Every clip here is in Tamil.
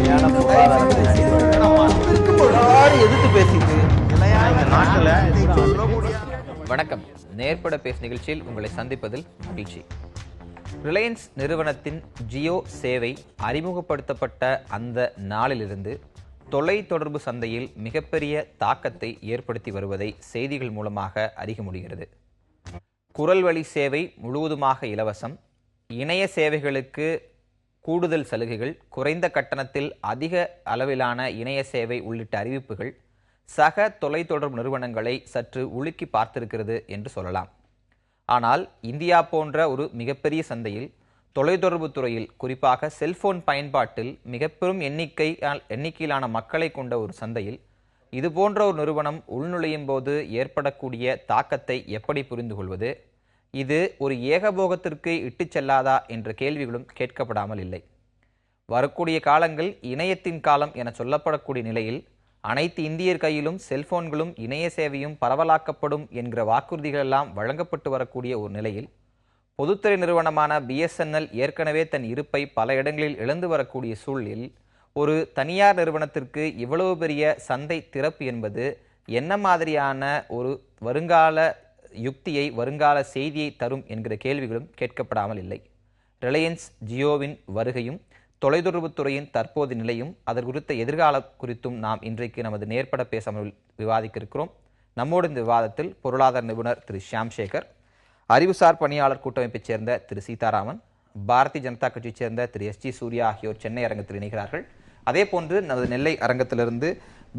உண்மையான பொருளாதாரத்தை எதிர்த்து பேசிட்டு வணக்கம். நேர்பட பேசு நிகழ்ச்சியில் உங்களை சந்திப்பதில் மகிழ்ச்சி. ரிலையன்ஸ் நிறுவனத்தின் ஜியோ சேவை அறிமுகப்படுத்தப்பட்ட அந்த நாளிலிருந்து தொலை தொடர்பு சந்தையில் மிகப்பெரிய தாக்கத்தை ஏற்படுத்தி வருவதை செய்திகள் மூலமாக அறிய முடிகிறது. குரல் வழி சேவை முழுவதுமாக இலவசம், இணைய சேவைகளுக்கு கூடுதல் சலுகைகள், குறைந்த கட்டணத்தில் அதிக அளவிலான இணைய சேவை உள்ளிட்ட அறிவிப்புகள் சக தொலைத்தொடர்பு நிறுவனங்களை சற்று உலுக்கி பார்த்திருக்கிறது என்று சொல்லலாம். ஆனால் இந்தியா போன்ற ஒரு மிகப்பெரிய சந்தையில் தொலைத்தொடர்பு துறையில், குறிப்பாக செல்போன் பயன்பாட்டில் மிக பெரும் எண்ணிக்கையிலான மக்களை கொண்ட ஒரு சந்தையில் இதுபோன்ற ஒரு நிறுவனம் உள்நுழையும் போது ஏற்படக்கூடிய தாக்கத்தை எப்படி புரிந்து கொள்வது? இது ஒரு ஏகபோகத்திற்கு இட்டு செல்லாதா என்ற கேள்விகளும் கேட்கப்படாமல் இல்லை. வரக்கூடிய காலங்கள் இணையத்தின் காலம் என சொல்லப்படக்கூடிய நிலையில் அனைத்து இந்தியர் கையிலும் செல்போன்களும் இணைய சேவையும் பரவலாக்கப்படும் என்கிற வாக்குறுதிகள் எல்லாம் வழங்கப்பட்டு வரக்கூடிய ஒரு நிலையில் பொதுத்துறை நிறுவனமான BSNL ஏற்கனவே தன் இருப்பை பல இடங்களில் இழந்து வரக்கூடிய சூழலில் ஒரு தனியார் நிறுவனத்திற்கு இவ்வளவு பெரிய சந்தை திறப்பு என்பது என்ன மாதிரியான ஒரு வருங்கால யுக்தியை, வருங்கால செய்தியை தரும் என்கிற கேள்விகளும் கேட்கப்படாமல் இல்லை. ரிலையன்ஸ் ஜியோவின் வருகையும் தொலைத்தொடர்புத்துறையின் தற்போது நிலையும் அதற்கு குறித்த எதிர்காலம் குறித்தும் நாம் இன்றைக்கு நமது நேர்பட பேசாமல் விவாதிக்க இருக்கிறோம். நம்மோடு இந்த விவாதத்தில் பொருளாதார நிபுணர் திரு ஷியாம் சேகர், அறிவுசார் பணியாளர் கூட்டமைப்பைச் சேர்ந்த திரு சீதாராமன், பாரதிய ஜனதா கட்சியைச் சேர்ந்த திரு SG சூர்யா ஆகியோர் சென்னை அரங்கத்தில் இணைகிறார்கள். அதே போன்று நமது நெல்லை அரங்கத்திலிருந்து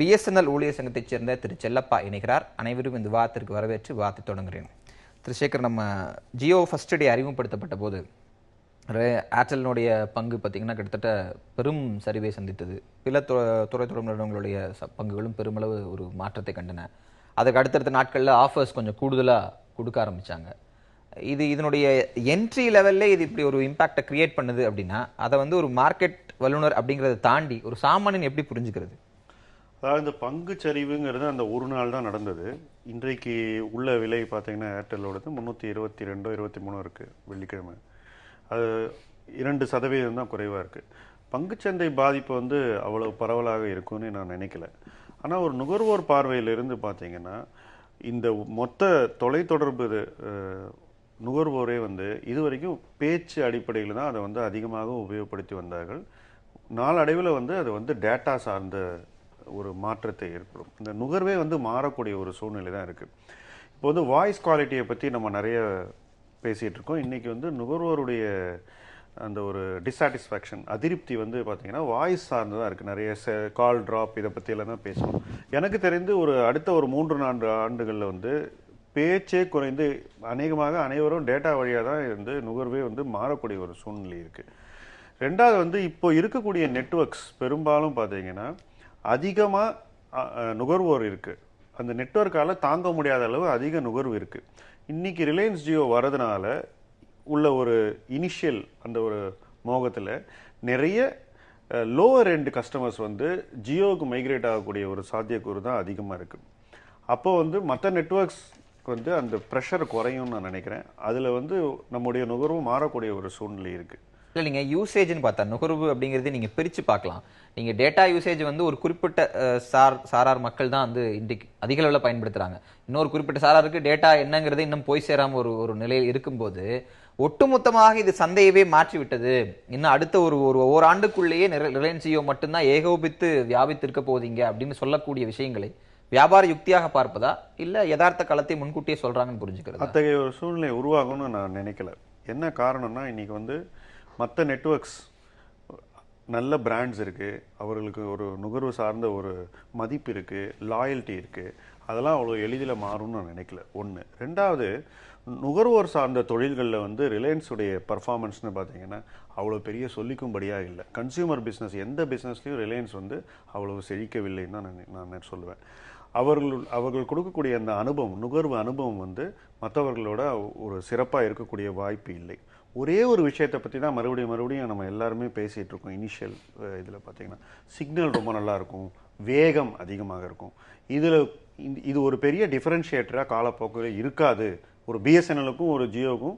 BSNL ஊழியர் சங்கத்தைச் சேர்ந்த திரு செல்லப்பா இணைகிறார். அனைவரும் இந்த விவாதத்திற்கு வரவேற்று விவாதத்தை தொடங்குகிறேன். திரு சேகர், நம்ம ஜியோ ஃபர்ஸ்ட் டே அறிமுகப்படுத்தப்பட்ட போது ஏர்டெல்னுடைய பங்கு பார்த்திங்கன்னா கிட்டத்தட்ட பெரும் சரிவை சந்தித்தது. பிற தொலைத்தொடர்பு நிறுவனங்களுடைய பங்குகளும் பெருமளவு ஒரு மாற்றத்தை கண்டன. அதுக்கு அடுத்தடுத்த நாட்களில் ஆஃபர்ஸ் கொஞ்சம் கூடுதலாக கொடுக்க ஆரம்பித்தாங்க. இதனுடைய என்ட்ரி லெவல்லே இது இப்படி ஒரு இம்பாக்டை கிரியேட் பண்ணுது அப்படின்னா அதை வந்து ஒரு மார்க்கெட் வல்லுநர் அப்படிங்கிறத தாண்டி ஒரு சாமானியன் எப்படி புரிஞ்சுக்கிறது? அதாவது இந்த பங்கு சரிவுங்கிறது அந்த ஒரு நாள் தான் நடந்தது. இன்றைக்கு உள்ள விலை பார்த்தீங்கன்னா ஏர்டெல்லோடது 322 23 இருக்குது வெள்ளிக்கிழமை. அது 2% தான் குறைவாக இருக்குது. பங்குச்சந்தை பாதிப்பு வந்து அவ்வளோ பரவலாக இருக்கும்னு நான் நினைக்கல. ஆனால் ஒரு நுகர்வோர் பார்வையிலிருந்து பார்த்தீங்கன்னா இந்த மொத்த தொலைத்தொடர்பு நுகர்வோரே வந்து இது வரைக்கும் பேச்சு அடிப்படையில் தான் அதை வந்து அதிகமாக உபயோகப்படுத்தி வந்தார்கள். நாளடைவில் வந்து அது வந்து டேட்டா சார்ந்த ஒரு மாற்றத்தை ஏற்படும். இந்த நுகர்வே வந்து மாறக்கூடிய ஒரு சூழ்நிலை தான் இருக்குது. இப்போ வந்து வாய்ஸ் குவாலிட்டியை பற்றி நம்ம நிறைய பேசிகிட்டு இருக்கோம். இன்றைக்கி வந்து நுகர்வோருடைய அந்த ஒரு டிஸாட்டிஸ்ஃபேக்ஷன், அதிருப்தி வந்து பார்த்திங்கன்னா வாய்ஸ் சார்ந்து தான் இருக்குது. நிறைய கால் ட்ராப் இதை பற்றியெல்லாம் தான் பேசணும். எனக்கு தெரிந்து அடுத்த ஒரு 3-4 ஆண்டுகளில் வந்து பேச்சே குறைந்து அநேகமாக அனைவரும் டேட்டா வழியாக தான் இருந்து நுகர்வே வந்து மாறக்கூடிய ஒரு சூழ்நிலை இருக்குது. ரெண்டாவது வந்து இப்போ இருக்கக்கூடிய நெட்வொர்க்ஸ் பெரும்பாலும் பார்த்தீங்கன்னா அதிகமாக நுகர்வோர் இருக்குது. அந்த நெட்வொர்க்கால் தாங்க முடியாத அளவு அதிக நுகர்வு இருக்குது. இன்றைக்கி ரிலையன்ஸ் ஜியோ வரதுனால உள்ள ஒரு இனிஷியல் அந்த ஒரு மோகத்தில் நிறைய லோவர் எண்ட் கஸ்டமர்ஸ் வந்து ஜியோவுக்கு மைக்ரேட் ஆகக்கூடிய ஒரு சாத்தியக்கூறு தான் அதிகமாக இருக்குது. அப்போ வந்து மற்ற நெட்வொர்க்ஸ் வந்து அந்த ப்ரெஷர் குறையும்னு நான் நினைக்கிறேன். அதில் வந்து நம்முடைய நுகர்வு மாறக்கூடிய ஒரு சூழ்நிலை இருக்குது. இல்லை, நீங்கள் யூசேஜ்னு பார்த்தா நுகர்வு அப்படிங்கிறது நீங்கள் பிரித்து பார்க்கலாம். நீங்கள் டேட்டா யூசேஜ் வந்து ஒரு குறிப்பிட்ட சாரார் மக்கள் தான் வந்து இன்றைக்கு அதிக அளவில் பயன்படுத்துகிறாங்க. இன்னொரு குறிப்பிட்ட சாராருக்கு டேட்டா என்னங்கிறது இன்னும் போய் சேராமல் ஒரு நிலையில் இருக்கும்போது ஒட்டுமொத்தமாக இது சந்தையவே மாற்றி விட்டது. இன்னும் அடுத்த ஒரு ஓராண்டுக்குள்ளேயே ரிலையன்ஸ் ஜியோ மட்டும்தான் ஏகோபித்து வியாபித்திருக்க போதீங்க அப்படின்னு சொல்லக்கூடிய விஷயங்களை வியாபார யுக்தியாக பார்ப்பதா இல்லை யதார்த்த காலத்தை முன்கூட்டியே சொல்கிறாங்கன்னு புரிஞ்சுக்கிறது? அத்தகைய ஒரு சூழ்நிலை உருவாகும்னு நான் நினைக்கல. என்ன காரணம்னா இன்றைக்கி வந்து மற்ற நெட்வொர்க்ஸ் நல்ல பிராண்ட்ஸ் இருக்குது, அவர்களுக்கு ஒரு நுகர்வு சார்ந்த ஒரு மதிப்பு இருக்குது, லாயல்ட்டி இருக்குது. அதெல்லாம் அவ்வளோ எளிதில் மாறும்னு நான் நினைக்கல. ஒன்று. ரெண்டாவது, நுகர்வோர் சார்ந்த தொழில்களில் வந்து ரிலையன்ஸுடைய பர்ஃபார்மன்ஸ்னு பார்த்தீங்கன்னா அவ்வளோ பெரிய சொல்லிக்கும்படியாக இல்லை. கன்சியூமர் பிஸ்னஸ் எந்த பிஸ்னஸ்லையும் ரிலையன்ஸ் வந்து அவ்வளோ செழிக்கவில்லைன்னு தான் நான் சொல்லுவேன். அவர்கள் கொடுக்கக்கூடிய அந்த அனுபவம், நுகர்வு அனுபவம் வந்து மற்றவர்களோட ஒரு சிறப்பாக இருக்கக்கூடிய வாய்ப்பு இல்லை. ஒரே ஒரு விஷயத்தை பற்றி தான் மறுபடியும் நம்ம எல்லாருமே பேசிகிட்டு இருக்கோம். இனிஷியல் இதில் பார்த்தீங்கன்னா சிக்னல் ரொம்ப நல்லாயிருக்கும், வேகம் அதிகமாக இருக்கும். இது ஒரு பெரிய டிஃபரன்ஷியேட்டராக காலப்போக்கில் இருக்காது. ஒரு BSNLக்கும் ஒரு ஜியோவுக்கும்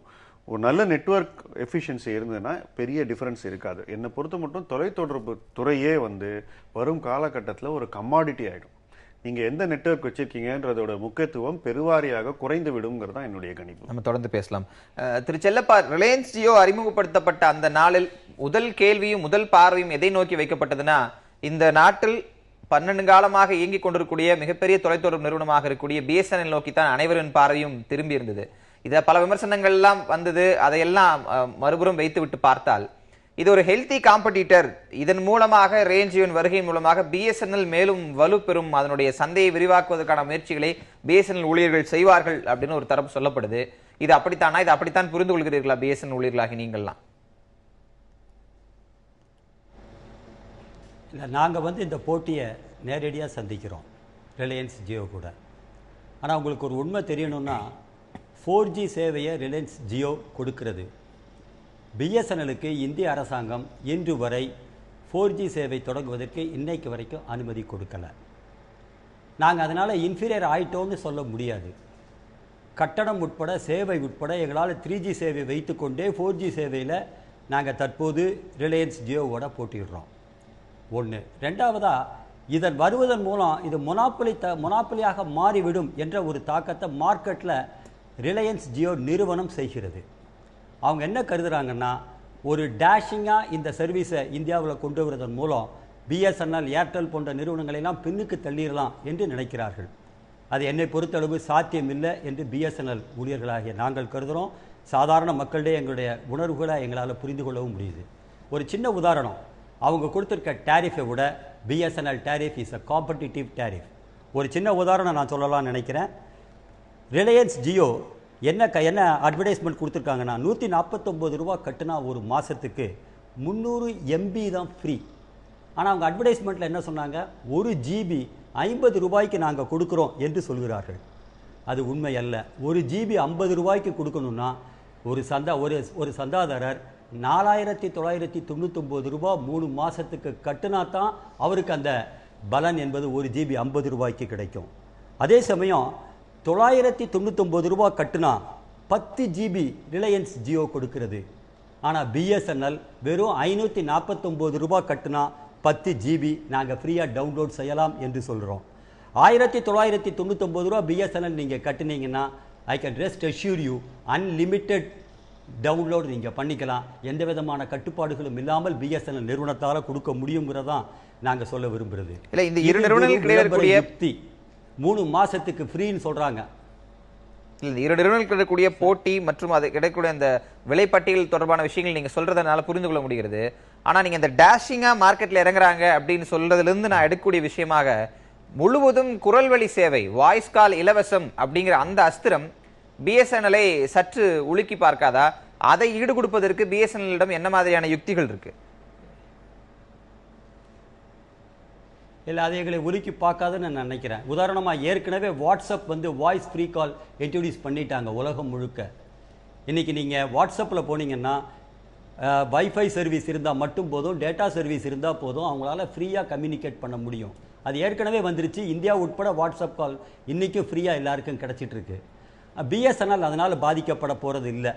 ஒரு நல்ல நெட்வொர்க் எஃபிஷியன்சி இருந்ததுன்னா பெரிய டிஃபரன்ஸ் இருக்காது. என்னை பொறுத்த மட்டும் தொலைத்தொடர்பு துறையே வரும் காலகட்டத்தில் ஒரு கமாடிட்டி ஆகிடும். நீங்கள் எந்த நெட்வொர்க் வச்சிருக்கீங்கன்றதோட முக்கியத்துவம் பெருவாரியாக குறைந்து விடுங்கிறது தான் என்னுடைய கணிப்பு. நம்ம தொடர்ந்து பேசலாம். திரு செல்லப்பா, ரிலையன்ஸ் ஜியோ அறிமுகப்படுத்தப்பட்ட அந்த நாளில் முதல் கேள்வியும் முதல் பார்வையும் எதை நோக்கி வைக்கப்பட்டதுன்னா, இந்த நாட்டில் 12 காலமாக இயங்கிக் கொண்டிருக்கக்கூடிய மிகப்பெரிய தொலைத்தொடர்பு நிறுவனமாக இருக்கக்கூடிய பிஎஸ்என்எல் நோக்கி தான் அனைவரின் பார்வையும் திரும்பி இருந்தது. இத பல விமர்சனங்கள் எல்லாம் வந்தது. அதையெல்லாம் மறுபுறம் வைத்து விட்டு பார்த்தால் இது ஒரு ஹெல்தி காம்படிட்டர். இதன் மூலமாக ரிலையன்ஸ் ஜியோவின் வருகை மூலமாக பிஎஸ்என்எல் மேலும் வலுப்பெறும், அதனுடைய சந்தையை விரிவாக்குவதற்கான முயற்சிகளை பிஎஸ்என்எல் ஊழியர்கள் செய்வார்கள் அப்படின்னு ஒரு தரப்பு சொல்லப்படுது. இது அப்படித்தானா? இது அப்படித்தான் புரிந்து கொள்கிறீர்களா பிஎஸ்என்எல் ஊழியர்களாகி நீங்கள்லாம்? இல்லை, நாங்கள் இந்த போட்டியை நேரடியாக சந்திக்கிறோம் ரிலையன்ஸ் ஜியோ கூட. ஆனால் உங்களுக்கு ஒரு உண்மை தெரியணும்னா, 4G சேவையை ரிலையன்ஸ் ஜியோ கொடுக்கிறது. பிஎஸ்என்எலுக்கு இந்திய அரசாங்கம் இன்று வரை 4G சேவை தொடங்குவதற்கு இன்னைக்கு வரைக்கும் அனுமதி கொடுக்கலை. நாங்கள் அதனால் இன்ஃபீரியர் ஆயிட்டோன்னு சொல்ல முடியாது. கட்டணம் உட்பட சேவை உட்பட எங்களால் 3G சேவை வைத்துக்கொண்டே 4G சேவையில் நாங்கள் தற்போது ரிலையன்ஸ் ஜியோவோட போட்டிடுறோம். ஒன்று. ரெண்டாவதாக, இதன் வருவதன் மூலம் இது மொனாப்பலியாக மாறிவிடும் என்ற ஒரு தாக்கத்தை மார்க்கெட்டில் ரிலையன்ஸ் ஜியோ நிறுவனம் செய்கிறது. அவங்க என்ன கருதுகிறாங்கன்னா, ஒரு டேஷிங்காக இந்த சர்வீஸை இந்தியாவில் கொண்டு வருவதன் மூலம் பிஎஸ்என்எல், ஏர்டெல் போன்ற நிறுவனங்களெல்லாம் பின்னுக்கு தள்ளிடலாம் என்று நினைக்கிறார்கள். அது என்னை பொறுத்தளவு சாத்தியமில்லை என்று பிஎஸ்என்எல் ஊழியர்களாகிய நாங்கள் கருதுகிறோம். சாதாரண மக்களிடையே எங்களுடைய உணர்வுகளை எங்களால் புரிந்து கொள்ளவும் முடியுது. ஒரு சின்ன உதாரணம், அவங்க கொடுத்துருக்க டேரிஃபை விட BSNL tariff is a competitive tariff. ஒரு சின்ன உதாரணம் நான் சொல்லலாம்னு நினைக்கிறேன். ரிலையன்ஸ் ஜியோ என்ன அட்வர்டைஸ்மெண்ட் கொடுத்துருக்காங்கன்னா, 149 ரூபா கட்டுனா ஒரு மாதத்துக்கு 300 MB தான் ஃப்ரீ. ஆனால் அவங்க அட்வர்டைஸ்மெண்ட்டில் என்ன சொன்னாங்க, 1 GB 50 ரூபாய்க்கு நாங்கள் கொடுக்குறோம் என்று சொல்கிறார்கள். அது உண்மை அல்ல. 1 GB 50 ரூபாய்க்கு கொடுக்கணும்னா ஒரு சந்தாதாரர் 4999 ரூபா 3 மாதத்துக்கு கட்டுனா தான் அவருக்கு அந்த பலன் என்பது 1 GB 50 ரூபாய்க்கு கிடைக்கும். அதே சமயம் 999 ரூபா கட்டுனா 10 GB ரிலையன்ஸ் ஜியோ கொடுக்கிறது. ஆனால் பிஎஸ்என்எல் வெறும் 549 ரூபா கட்டுனா 10 GB நாங்கள் ஃப்ரீயாக டவுன்லோட் செய்யலாம் என்று சொல்கிறோம். 1999 ரூபா பிஎஸ்என்எல் நீங்கள் கட்டுனீங்கன்னா, I can rest assure you, unlimited download நீங்கள் பண்ணிக்கலாம். எந்த விதமான கட்டுப்பாடுகளும் இல்லாமல் பிஎஸ்என்எல் நிறுவனத்தால் கொடுக்க முடியுங்கிறதான் நாங்கள் சொல்ல விரும்புகிறது. இல்லை, இந்த இரு நிறுவனங்களுக்கு 3 மாசத்துக்கு ஃப்ரீன்னு சொல்றாங்க. இல்லை, இரு நிறுவனங்களுக்கு இருக்கக்கூடிய போட்டி மற்றும் அது கிடைக்கக்கூடிய அந்த விலைப்பட்டியல் தொடர்பான விஷயங்கள் நீங்க சொல்றதுனால புரிந்து கொள்ள முடிகிறது. ஆனா நீங்க இந்த டேஷிங்கா மார்க்கெட்ல இறங்குறாங்க அப்படின்னு சொல்றதுல இருந்து நான் எடுக்கக்கூடிய விஷயமாக, முழுவதும் குரல் வழி சேவை, வாய்ஸ் கால் இலவசம் அப்படிங்கிற அந்த அஸ்திரம் பிஎஸ்என்எல்ஐ சற்று உலுக்கி பார்க்காதா? அதை ஈடு கொடுப்பதற்கு பிஎஸ்என்எல்லிடம் என்ன மாதிரியான யுக்திகள் இருக்கு? இல்லை, அதை எங்களை உலுக்கி பார்க்காதுன்னு நான் நினைக்கிறேன். உதாரணமாக, ஏற்கனவே வாட்ஸ்அப் வாய்ஸ் ஃப்ரீ கால் இன்ட்ரடியூஸ் பண்ணிட்டாங்க உலகம் முழுக்க. இன்றைக்கி நீங்கள் வாட்ஸ்அப்பில் போனீங்கன்னா வைஃபை சர்வீஸ் இருந்தால் மட்டும் போதும், டேட்டா சர்வீஸ் இருந்தால் போதும், அவங்களால ஃப்ரீயாக கம்யூனிகேட் பண்ண முடியும். அது ஏற்கனவே வந்துருச்சு. இந்தியா உட்பட வாட்ஸ்அப் கால் இன்றைக்கும் ஃப்ரீயாக எல்லாருக்கும் கிடச்சிட்ருக்கு. பிஎஸ்என்எல் அதனால் பாதிக்கப்பட போகிறது இல்லை.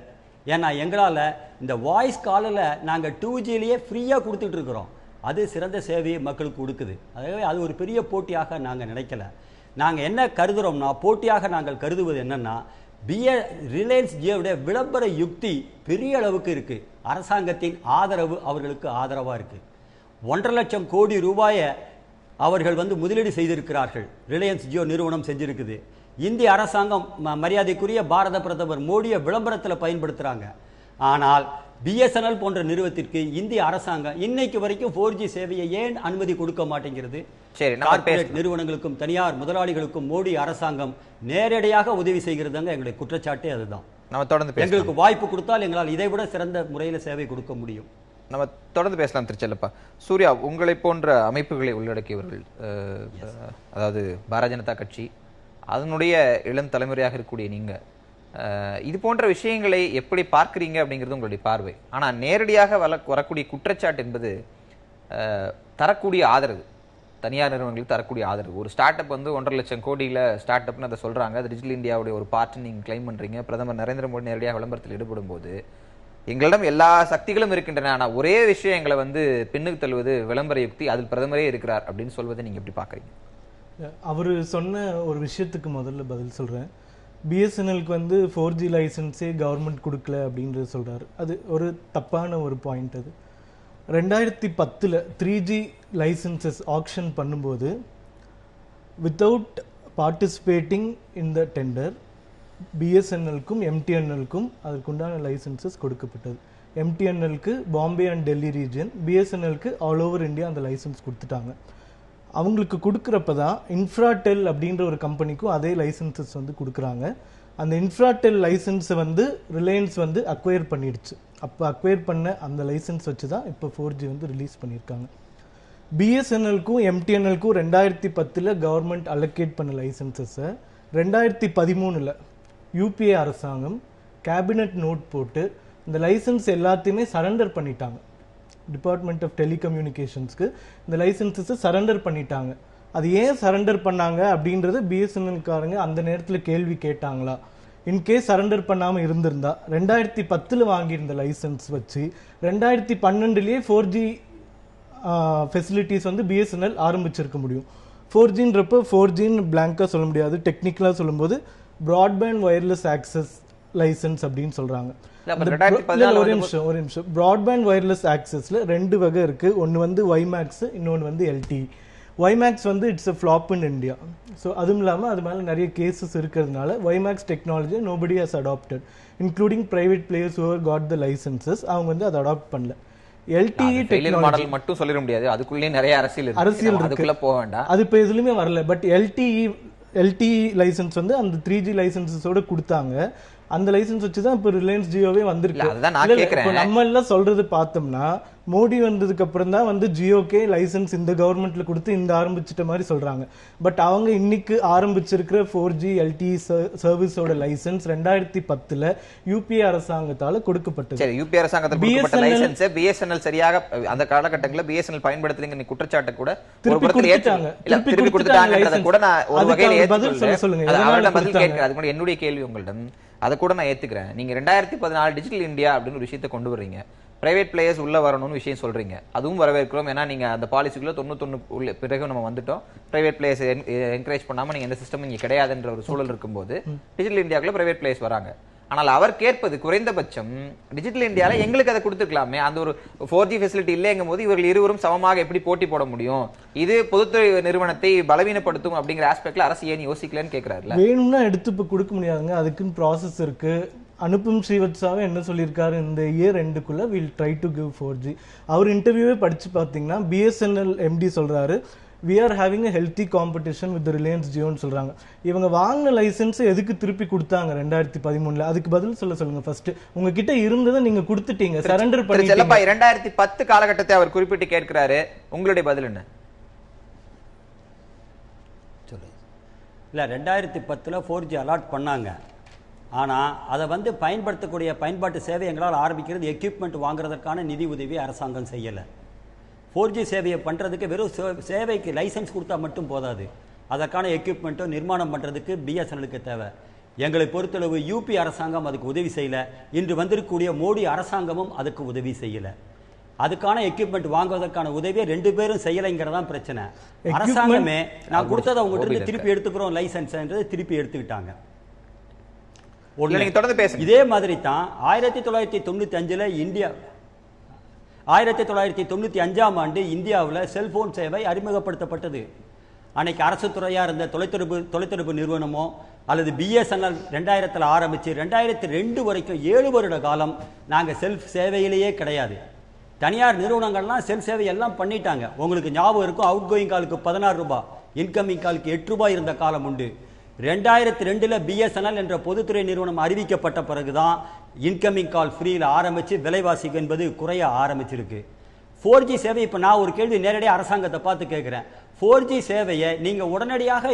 ஏன்னா எங்களால் இந்த வாய்ஸ் காலில் நாங்கள் 2Gலேயே ஃப்ரீயாக கொடுத்துட்ருக்குறோம். அது சிறந்த சேவையை மக்களுக்கு கொடுக்குது. ஆகவே அது ஒரு பெரிய போட்டியாக நாங்கள் நினைக்கல. நாங்கள் என்ன கருதுகிறோம்னா, போட்டியாக நாங்கள் கருதுவது என்னென்னா, ரிலையன்ஸ் ஜியோவுடைய விளம்பர யுக்தி பெரிய அளவுக்கு இருக்குது. அரசாங்கத்தின் ஆதரவு அவர்களுக்கு ஆதரவாக இருக்குது. 1.5 லட்சம் கோடி ரூபாயை அவர்கள் முதலீடு செய்திருக்கிறார்கள். ரிலையன்ஸ் ஜியோ நிறுவனம் செஞ்சிருக்குது. இந்திய அரசாங்கம் மரியாதைக்குரிய பாரத பிரதமர் மோடியை விளம்பரத்தில் பயன்படுத்துகிறாங்க. ஆனால் பிஎஸ்என்எல் போன்ற நிறுவனத்திற்கு இந்திய அரசாங்கம் இன்னைக்கு வரைக்கும் 4G சேவையை ஏன் அனுமதி கொடுக்க மாட்டேங்கிறது? கார்ப்பரேட் நிறுவனங்களுக்கும் தனியார் முதலாளிகளுக்கும் மோடி அரசாங்கம் நேரடியாக உதவி செய்கிறதுங்க எங்களுடைய குற்றச்சாட்டே அதுதான். நம்ம தொடர்ந்து எங்களுக்கு வாய்ப்பு கொடுத்தால் எங்களால் இதை விட சிறந்த முறையில் சேவை கொடுக்க முடியும். நம்ம தொடர்ந்து பேசலாம். திருச்செல்லப்பா, சூர்யா, உங்களை போன்ற அமைப்புகளை உள்ளடக்கியவர்கள், அதாவது பாரதிய ஜனதா கட்சி, அதனுடைய இளம் தலைமுறையாக இருக்கக்கூடிய நீங்க இது போன்ற விஷயங்களை எப்படி பார்க்குறீங்க அப்படிங்கிறது உங்களுடைய பார்வை. ஆனால் நேரடியாக வரக்கூடிய குற்றச்சாட்டு என்பது தரக்கூடிய ஆதரவு. தனியார் நிறுவனங்களுக்கு தரக்கூடிய ஆதரவு. ஒரு ஸ்டார்ட் அப் வந்து 1.5 லட்சம் கோடியில் ஸ்டார்ட் அப்னு அதை சொல்றாங்க. அது டிஜிட்டல் இந்தியாவுடைய ஒரு பார்ட் நீங்க கிளைம் பண்றீங்க. பிரதமர் நரேந்திர மோடி நேரடியாக விளம்பரத்தில் ஈடுபடும் போது எங்களிடம் எல்லா சக்திகளும் இருக்கின்றன, ஆனா ஒரே விஷயம் எங்களை வந்து பின்னுக்கு தள்ளுவது விளம்பர யுக்தி, அதில் பிரதமரே இருக்கிறார் அப்படின்னு சொல்வதை நீங்க எப்படி பாக்குறீங்க? அவர் சொன்ன ஒரு விஷயத்துக்கு முதல்ல பதில் சொல்றேன். பிஎஸ்என்எலுக்கு வந்து 4G லைசன்ஸே கவர்மெண்ட் கொடுக்கல அப்படின்றது சொல்றாரு. அது ஒரு தப்பான ஒரு பாயிண்ட். அது 2010 3G லைசன்சஸ் ஆக்ஷன் பண்ணும்போது without participating in the tender பிஎஸ்என்எலுக்கும் எம்டிஎன்எலுக்கும் அதுக்குண்டான லைசன்சஸ் கொடுக்கப்பட்டது. எம்டிஎன்எலுக்கு பாம்பே அண்ட் டெல்லி ரீஜன், பிஎஸ்என்எலுக்கு ஆல் ஓவர் இந்தியா அந்த லைசன்ஸ் கொடுத்துட்டாங்க. அவங்களுக்கு கொடுக்குறப்ப தான் இன்ஃப்ராடெல் அப்படின்ற ஒரு கம்பெனிக்கும் அதே லைசன்சஸ் வந்து கொடுக்குறாங்க. அந்த இன்ஃப்ராடெல் லைசன்ஸை வந்து ரிலையன்ஸ் வந்து அக்வயர் பண்ணிடுச்சு. அப்போ அக்வயர் பண்ண அந்த லைசன்ஸ் வச்சு தான் இப்போ 4G வந்து ரிலீஸ் பண்ணியிருக்காங்க. பிஎஸ்என்எலுக்கும் எம்டிஎன்எலுக்கும் 2010 கவர்மெண்ட் அலோகேட் பண்ண லைசன்சஸை 2013 யூபிஏ அரசாங்கம் கேபினட் நோட் போட்டு இந்த லைசன்ஸ் எல்லாத்தையுமே சரண்டர் பண்ணிட்டாங்க. டிபார்ட்மெண்ட் ஆஃப் டெலிகம்யூனிகேஷன்ஸ்க்கு இந்த லைசன்சஸை சரண்டர் பண்ணிட்டாங்க. அது ஏன் சரண்டர் பண்ணாங்க அப்படின்றது பிஎஸ்என்எல்காரங்க அந்த நேரத்தில் கேள்வி கேட்டாங்களா? இன்கேஸ் சரண்டர் பண்ணாமல் இருந்திருந்தா 2010 வாங்கியிருந்த லைசன்ஸ் வச்சு 2012 4G ஃபெசிலிட்டிஸ் வந்து பிஎஸ்என்எல் ஆரம்பிச்சிருக்க முடியும். 4Gன்றப்போ 4Gன்னு பிளாங்காக சொல்ல முடியாது. டெக்னிக்கலாக சொல்லும்போது ப்ராட்பேண்ட் வயர்லெஸ் ஆக்சஸ் லைசன்ஸ் அப்படின்னு சொல்றாங்க. ஒரு நிமிஷம் ப்ராட்பேண்ட் வயர்லெஸ் ஆக்சஸ்ல 2 வகை இருக்கு. ஒன்னு வந்து வைமேக்ஸ், இன்னொன்று வந்து LTE. வைமேக்ஸ் வந்து it's a flop in India. So அதுவும் இல்லாமல் அது மேலே நிறைய கேசஸ் இருக்கிறதுனால WiMAX technology nobody has adapted, including private players who got the licenses. அவங்க வந்து அதை அடாப்ட் பண்ணல. LTE டெக்னாலஜி மட்டும் சொல்லிட முடியாது, அதுக்குள்ளே நிறைய அரசியல் இருக்கு, போக வேண்டாம். அது இப்போ எதுலையுமே வரல. பட் LTE லைசன்ஸ் வந்து அந்த 3G லைசன்ஸோட கொடுத்தாங்க. அந்த லைசன்ஸ் வச்சு தான் இப்போ ரிலையன்ஸ் ஜியோவே வந்திருக்கு. நம்ம எல்லாம் சொல்றது பார்த்தோம்னா மோடி வந்ததுக்கு அப்புறம் தான் வந்து ஜியோக்கே லைசன்ஸ் இந்த கவர்மெண்ட்ல கொடுத்து இந்த ஆரம்பிச்சிட்ட மாதிரி சொல்றாங்க. பட் அவங்க இன்னைக்கு ஆரம்பிச்சிருக்கிற 4G LTE சர்வீஸோட லைசன்ஸ் 2010 யூபிஏ அரசாங்கத்தால கொடுக்கப்பட்டது. யூபிஏ அரசாங்கத்தால கொடுக்கப்பட்ட லைசன்ஸ் பிஎஸ்என்எல் சரியாக அந்த காலகட்டங்களில் பிஎஸ்என்எல் பயன்படுத்துறீங்க குற்றச்சாட்டு கூட திருப்பி கொடுத்துட்டாங்க கூட நான் ஒரு வகையில பதில் சொல்லுங்க. அவர்கிட்ட பதில் கேட்கிறேன். அது கூட என்னுடைய கேள்வி உங்களிடம், அதை கூட நான் ஏத்துக்கிறேன். நீங்க 2014 டிஜிட்டல் இந்தியா அப்படின்னு ஒரு விஷயத்தை கொண்டு வர்றீங்க, பிரைவேட் பிளேயர்ஸ் உள்ள வரணும்னு விஷயம் சொல்றீங்க. அதுவும் வரவேற்கிறோம். ஏன்னா நீங்க அந்த பாலிசிக்குள்ள 91 பிறகு நம்ம வந்துட்டோம். பிரைவேட் பிளேயர்ஸ் என்கரேஜ் பண்ணாம நீங்க எந்த சிஸ்டம் இங்க கிடையாதுன்ற ஒரு சூழல் இருக்கும்போது டிஜிட்டல் இந்தியாக்குள்ள பிரைவேட் பிளேயர்ஸ் வராங்க. ஆனால் அவர் கேட்பது குறைந்தபட்சம் டிஜிட்டல் இந்தியால எங்களுக்கு அதை கொடுத்துருக்கலாமே. அந்த ஒரு 4G ஃபெசிலிட்டி இல்லைங்கும் போது இவர்கள் இருவரும் சமமாக எப்படி போட்டி போட முடியும்? இது பொதுத்துறை நிறுவனத்தை பலவீனப்படுத்தும் அப்படிங்கிற ஆஸ்பெக்ட்ல அரசு ஏன் யோசிக்கலன்னு கேட்கிறாரு. வேணும்னா எடுத்து இப்ப கொடுக்க முடியாதுங்க, அதுக்குன்னு ப்ராசஸ் இருக்கு. அனுப்பும் ஸ்ரீவத்சாவே என்ன சொல்லியிருக்காரு, இந்த இயர் எண்டுக்குள்ள will try to give 4G. அவர் இன்டர்வியூவே படிச்சு பார்த்தீங்கன்னா பிஎஸ்என்எல் MD சொல்றாரு, we are having a healthy competition with the Reliance Jio ன்னு சொல்றாங்க. இவங்க வாங்கின லைசன்ஸ் எதுக்கு திருப்பி கொடுத்தாங்க 2013? அதுக்கு பதில் சொல்லுங்க. ஃபர்ஸ்ட் உங்ககிட்ட இருந்ததை நீங்க கொடுத்துட்டீங்க, சரண்டர் பண்ணிட்டீங்க. 2010 காலகட்டத்தை அவர் குறிப்பிட்டு கேட்கிறாரு, உங்களுடைய பதில் என்ன? சொல்லுங்க. இல்லை 2010 4G அலாட் பண்ணாங்க. ஆனால் அதை வந்து பயன்படுத்தக்கூடிய பயன்பாட்டு சேவை எங்களால் ஆரம்பிக்கிறது எக்யூப்மெண்ட் வாங்குறதுக்கான நிதி உதவி அரசாங்கம் செய்யலை. 4G சேவையை பண்ணுறதுக்கு வெறும் சேவைக்கு லைசன்ஸ் கொடுத்தா மட்டும் போதாது, அதற்கான எக்யூப்மெண்ட்டோ நிர்மாணம் பண்ணுறதுக்கு பிஎஸ்என்எலுக்கு தேவை. எங்களை பொறுத்தளவு யூபி அரசாங்கம் அதுக்கு உதவி செய்யலை. இன்று வந்திருக்கக்கூடிய மோடி அரசாங்கமும் அதுக்கு உதவி செய்யலை. அதுக்கான எக்யூப்மெண்ட் வாங்குவதற்கான உதவியை 2 பேரும் செய்யலைங்கிறதான் பிரச்சனை. அரசாங்கமே நான் கொடுத்ததை அவங்ககிட்ட திருப்பி எடுத்துக்கிறோம் லைசன்ஸ்ன்றது திருப்பி எடுத்துக்கிட்டாங்க. இதே மாதிரி தான் 1995 இந்தியா 1995ஆம் ஆண்டு இந்தியாவில் செல்போன் சேவை அறிமுகப்படுத்தப்பட்டது. அன்னைக்கு அரசு துறையாக இருந்த தொலைத்தொடர்பு நிறுவனமோ அல்லது பிஎஸ்என்எல் 2000 ஆரம்பித்து 2002 வரைக்கும் 7 வருட காலம் நாங்கள் செல்ஃப் சேவையிலேயே கிடையாது. தனியார் நிறுவனங்கள்லாம் செல் சேவை எல்லாம் பண்ணிட்டாங்க. உங்களுக்கு ஞாபகம் இருக்கும், அவுட் கோயிங் காலுக்கு 16 ரூபாய், இன்கமிங் காலுக்கு 8 ரூபாய் இருந்த காலம் உண்டு. 2002 பிஎஸ்என்எல் என்ற பொதுத்துறை நிறுவனம் அறிவிக்கப்பட்ட பிறகுதான் இன்கமிங் கால் ஃப்ரீயில் ஆரம்பித்து விலைவாசி என்பது குறைய ஆரம்பிச்சிருக்கு. 4G சேவை இப்போ நான் ஒரு கேள்வி நேரடியாக அரசாங்கத்தை பார்த்து கேட்குறேன். 4G சேவையை நீங்கள் உடனடியாக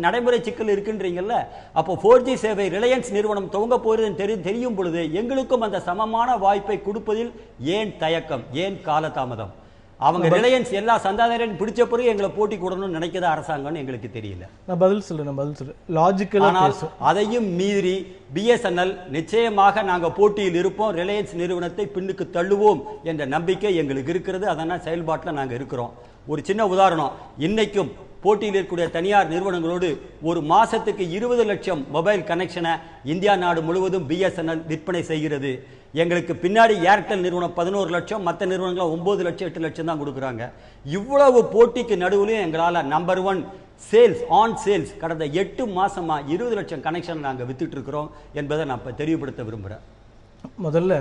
நடைமுறை சிக்கல் இருக்குன்றீங்கல்ல, அப்போ 4G சேவை ரிலையன்ஸ் நிறுவனம் துவங்க போகிறதுன்னு தெரியும் பொழுது எங்களுக்கும் அந்த சமமான வாய்ப்பை கொடுப்பதில் ஏன் தயக்கம், ஏன் காலதாமதம்? அவங்க ரிலையன்ஸ் எல்லா சந்தாதாரையும் பிடிச்ச பிறகு எங்களை போட்டி கூடணும்னு நினைக்கிறதா அரசாங்கம்னு எங்களுக்கு தெரியல. நான் பதில் சொல்றேன் லாஜிக்கலா. ஆனால் அதையும் மீறி பிஎஸ்என்எல் நிச்சயமாக நாங்க போட்டியில் இருப்போம், ரிலையன்ஸ் நிறுவனத்தை பின்னுக்கு தள்ளுவோம் என்ற நம்பிக்கை எங்களுக்கு இருக்கிறது. அதனால் செயல்பாட்டில் நாங்க இருக்கிறோம். ஒரு சின்ன உதாரணம், இன்னைக்கும் போட்டியில் இருக்கக்கூடிய தனியார் நிறுவனங்களோடு ஒரு மாசத்துக்கு 20 லட்சம் மொபைல் கனெக்ஷனை இந்தியா நாடு முழுவதும் பிஎஸ்என்எல் விற்பனை செய்கிறது. எங்களுக்கு பின்னாடி ஏர்டெல் நிறுவனம் 11 லட்சம், மற்ற நிறுவனங்கள் 9 லட்சம் 8 லட்சம் தான் கொடுக்குறாங்க. இவ்வளவு போட்டிக்கு நடுவுலையும் எங்களால் நம்பர் 1 சேல்ஸ் ஆன் சேல்ஸ் கடந்த 8 மாசமா 20 லட்சம் கனெக்ஷன் நாங்கள் வித்துட்டு இருக்கிறோம் என்பதை நான் இப்போ தெரியப்படுத்த விரும்புகிறேன். முதல்ல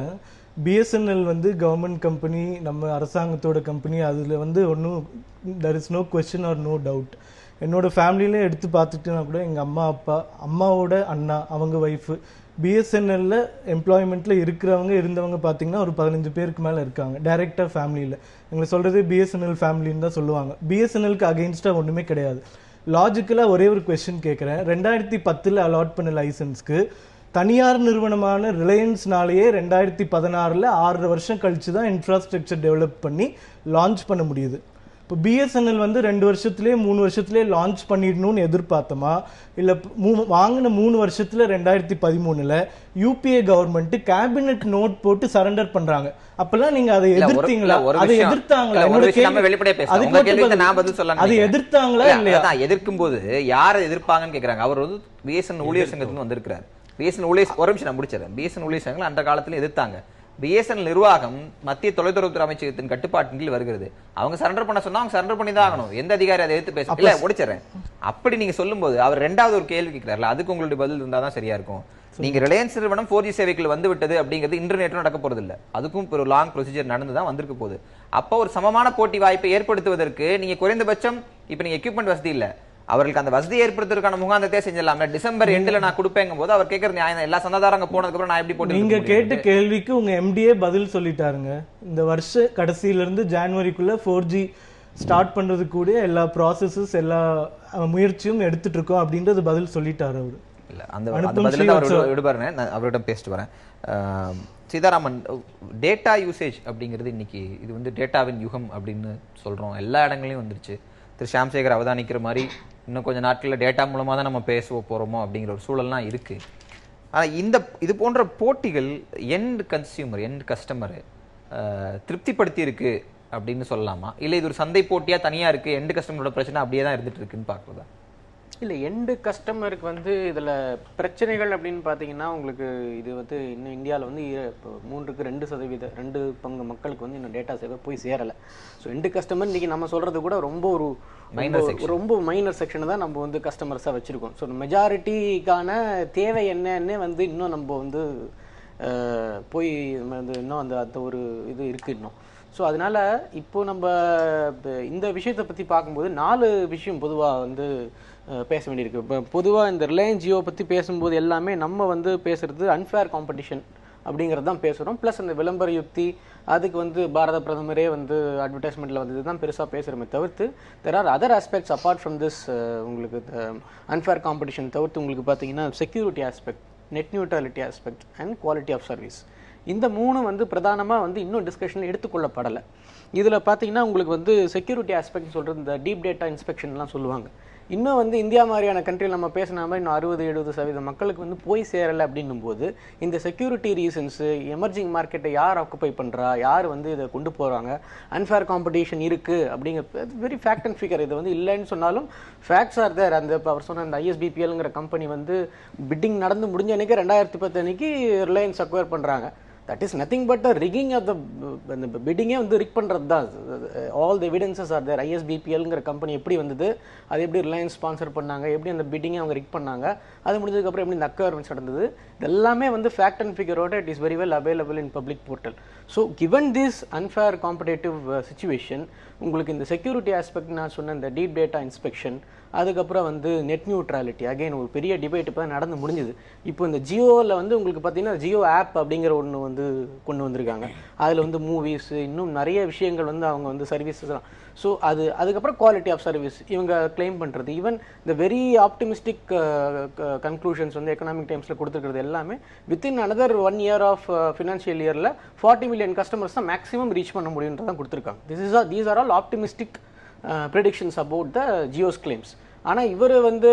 பிஎஸ்என்எல் வந்து கவர்மெண்ட் கம்பெனி, நம்ம அரசாங்கத்தோட கம்பெனி, அதில் வந்து ஒன்றும் there is no question or no doubt. என்னோட ஃபேமிலியிலே எடுத்து பார்த்துட்டுனா கூட எங்கள் அம்மா அப்பா, அம்மாவோட அண்ணா, அவங்க ஒய்ஃபு பிஎஸ்என்எல்ல எம்ப்ளாய்மெண்ட்டில் இருந்தவங்க பார்த்தீங்கன்னா ஒரு 15 பேருக்கு மேலே இருக்காங்க டைரெக்டாக ஃபேமிலியில். எங்களை சொல்கிறது பிஎஸ்என்எல் ஃபேமிலின்னு தான் சொல்லுவாங்க. பிஎஸ்என்எல்க்கு அகெயின்ஸ்டாக ஒன்றுமே கிடையாது. லாஜிக்கலாக ஒரே ஒரு கொஸ்டின் கேட்குறேன். 2010 அலாட் பண்ண லைசன்ஸ்க்கு தனியார் நிறுவனமான ரிலையன்ஸ்னாலேயே 2016 6 வருஷம் கழிச்சு தான் இன்ஃப்ராஸ்ட்ரக்சர் டெவலப் பண்ணி லான்ச் பண்ண முடியுது. இப்போ பிஎஸ்என்எல் வந்து 2 வருஷத்துலேயே 3 வருஷத்துலேயே லான்ச் பண்ணிடணும்னு எதிர்பார்த்தோமா, இல்லை வாங்கின 3 வருஷத்துல 2013 யூபிஏ கவர்மெண்ட் கேபினெட் நோட் போட்டு சரண்டர் பண்றாங்க. அப்பெல்லாம் நீங்க அதை எதிர்த்தீங்களா? அதை எதிர்த்தாங்களா? அதை எதிர்த்தாங்களா இல்லையா? எதிர்க்கும் போது யாரை எதிர்ப்பாங்கன்னு கேக்குறாங்க. அவர் வந்து பிஎஸ்என்எல் ஊழியர் சங்கத்துல வந்திருக்கிறார். பிஎஸ்என்எல் ஊழியர் ஒரு நிமிஷம் நான் முடிச்சிடறேன். பிஎஸ்என்எல் ஊழியர் சங்கங்கள் அந்த காலத்துல எதிர்த்தாங்க. பிஎஸ்என்எல் நிர்வாகம் மத்திய தொலைத்தொடர்புத்துறை அமைச்சகத்தின் கட்டுப்பாட்டின் கீழ் வருகிறது. அவங்க சரண்டர் பண்ண சொன்னா அவங்க சரண்டர் பண்ணி தான் ஆகணும். எந்த அதிகாரி அதை எடுத்து பேச இல்ல முடிச்சிடறேன். அப்படி நீங்க சொல்லும் போது அவர் 2வது ஒரு கேள்வி கேட்கிறாருல, அதுக்கு உங்களுடைய பதில் இருந்தாதான் சரியா இருக்கும். நீங்க ரிலையன்ஸ் நிறுவனம் 4G சேவைகள் வந்து விட்டது அப்படிங்கிறது இன்டர்நெட்டும் நடக்க போறது இல்ல, அதுக்கும் ஒரு லாங் ப்ரொசீஜர் நடந்துதான் வந்திருக்க போகுது. அப்போ ஒரு சமமான போட்டி வாய்ப்பை ஏற்படுத்துவதற்கு நீங்க குறைந்தபட்சம் இப்ப நீங்க எக்யூப்மெண்ட் வசதி இல்ல, அவர்களுக்கு அந்த வசதி ஏற்படுத்துவதற்கான முகாந்தத்தை செஞ்சலாம். டிசம்பர் எண்டுல நான் கொடுப்பேங்க போது அவர் கேட்கறது நியாயம். எல்லா சந்தாதாரங்க போனதுக்கு அப்புறம் நான் எப்படி போட்டு நீங்க கேட்ட கேள்விக்கு உங்க எம்டிஏ பதில் சொல்லிட்டாருங்க. இந்த வருஷ கடைசியில இருந்து ஜனவரிக்குள்ள 4G ஸ்டார்ட் பண்றது கூட எல்லா ப்ராசஸஸ் எல்லா முயற்சியும் எடுத்துட்டு இருக்கோம் அப்படின்றது பதில் சொல்லிட்டாரு அவரு. இல்ல அந்த பதில அவர் விடுபாருங்க, நான் அவர்கிட்ட பேசிட்டு வரேன். சீதாராமன், டேட்டா யூசேஜ் அப்படிங்கிறது இன்னைக்கு இது வந்து டேட்டாவின் யுகம் அப்படின்னு சொல்றோம், எல்லா இடங்களையும் வந்துருச்சு. திரு ஷாம்சேகர் அவதானிக்கிற மாதிரி இன்னும் கொஞ்சம் நாட்களில் டேட்டா மூலமாக தான் நம்ம பேச போகிறோமோ அப்படிங்கிற ஒரு சூழல்லாம் இருக்குது. ஆனால் இது போன்ற போட்டிகள் எண்ட் கன்சியூமர் எண்ட் கஸ்டமரு திருப்திப்படுத்தி இருக்கு அப்படின்னு சொல்லலாமா, இல்லை இது ஒரு சந்தை போட்டியாக தனியாக இருக்குது, எண்ட் கஸ்டமரோட பிரச்சனை அப்படியே தான் இருந்துட்டு இருக்குன்னு பார்க்குறதா? இல்லை, எண்டு கஸ்டமருக்கு வந்து இதில் பிரச்சனைகள் அப்படின்னு பார்த்தீங்கன்னா உங்களுக்கு இது வந்து இன்னும் இந்தியாவில் வந்து 3% 2 மக்களுக்கு வந்து இன்னும் டேட்டா சேவை போய் சேரலை. ஸோ எண்டு கஸ்டமர் இன்றைக்கி நம்ம சொல்கிறது கூட ரொம்ப மைனர் செக்ஷனை தான் நம்ம வந்து கஸ்டமர்ஸாக வச்சுருக்கோம். ஸோ மெஜாரிட்டிக்கான தேவை என்னன்னு வந்து இன்னும் நம்ம வந்து போய் இன்னும் அந்த ஒரு இது இருக்குது இன்னும். ஸோ அதனால் இப்போது நம்ம இந்த விஷயத்தை பற்றி பார்க்கும்போது 4 விஷயம் பொதுவாக வந்து பேச வேண்டியிருக்கு. இப்போ பொதுவாக இந்த ரிலையன்ஸ் ஜியோ பற்றி பேசும்போது எல்லாமே நம்ம வந்து பேசுகிறது அன்ஃபேர் காம்படிஷன் அப்படிங்கிறது தான் பேசுகிறோம். ப்ளஸ் அந்த விளம்பர யுக்தி, அதுக்கு வந்து பாரத பிரதமரே வந்து அட்வர்டைஸ்மெண்ட்டில் வந்து தான் பெருசாக பேசுகிறோமே தவிர்த்து there are other aspects apart from this. உங்களுக்கு அன்ஃபேர் காம்படிஷன் தவிர்த்து உங்களுக்கு பார்த்தீங்கன்னா security aspect, net neutrality aspect and quality of service, இந்த 3 வந்து பிரதானமாக வந்து இன்னும் டிஸ்கஷனில் எடுத்துக்கொள்ளப்படலை. இதில் பார்த்தீங்கன்னா உங்களுக்கு வந்து செக்யூரிட்டி ஆஸ்பெக்ட்னு சொல்கிறது இந்த டீப் டேட்டா இன்ஸ்பெக்ஷன்லாம் சொல்லுவாங்க. இன்னும் வந்து இந்தியா மாதிரியான கண்ட்ரியில் நம்ம பேசின மாதிரி இன்னும் 60-70% மக்களுக்கு வந்து போய் சேரலை அப்படின்னும் போது இந்த செக்யூரிட்டி ரீசன்ஸு, எமர்ஜிங் மார்க்கெட்டை யார் ஆக்குப்பை பண்ணுறா, யார் வந்து இதை கொண்டு போகிறாங்க, அன்ஃபேர் காம்படிஷன் இருக்குது அப்படிங்கிற வெரி ஃபேக்ட் அண்ட் ஃபிகர். இது வந்து இல்லைன்னு சொன்னாலும் ஃபேக்ட்ஸ் ஆர் தேர். அந்த இப்போ அவர் சொன்ன அந்த ISBPLங்கிற கம்பெனி வந்து பிட்டிங் நடந்து முடிஞ்ச அன்றைக்கி 2010 அன்றைக்கி ரிலையன்ஸ் அக்வயர் பண்ணுறாங்க. That is nothing but rigging of the பிட்டிங்கே வந்து ரிக் பண்ணுறது தான். All the evidences are there. ISBPLங்கிற கம்பெனி எப்படி வந்தது, அது எப்படி ரிலையன்ஸ் ஸ்பான்சர் பண்ணாங்க, எப்படி அந்த பிட்டிங்கை அவங்க ரிக் பண்ணாங்க, அது முடிஞ்சதுக்கப்புறம் எப்படி இந்த அக்வயர்மெண்ட்ஸ் நடந்தது, இதெல்லாமே வந்து ஃபேக்ட் அண்ட் ஃபிகரோட it is very well available in public portal. So given this unfair competitive situation, உங்களுக்கு இந்த செக்யூரிட்டி ஆஸ்பெக்ட் நான் சொன்ன இந்த டீப் டேட்டா இன்ஸ்பெக்ஷன், அதுக்கப்புறம் வந்து நெட் நியூட்ரலிட்டி, அகைன் ஒரு பெரிய டிபேட் இப்போ நடந்து முடிஞ்சுது. இப்போ இந்த ஜியோவில் வந்து உங்களுக்கு பார்த்தீங்கன்னா ஜியோ ஆப் அப்படிங்கிற ஒன்று வந்து கொண்டு வந்திருக்காங்க. அதில் வந்து மூவிஸ், இன்னும் நிறைய விஷயங்கள் வந்து அவங்க வந்து சர்வீசஸ்லாம். ஸோ அதுக்கப்புறம் குவாலிட்டி ஆஃப் சர்வீஸ் இவங்க கிளைம் பண்ணுறது, ஈவன் இந்த வெரி ஆப்டிமிஸ்டிக் கன்க்ளூஷன்ஸ் வந்து எக்கனாமிக் டைம்ஸில் கொடுத்துருக்கிறது எல்லாமே within another 1 year of financial இயரில் 40 million கஸ்டமர்ஸ் தான் மேக்ஸிமம் ரீச் பண்ண முடியுன்றதான் கொடுத்துருக்காங்க. These are all optimistic predictions about the Jio's claims. ஆனால் இவர் வந்து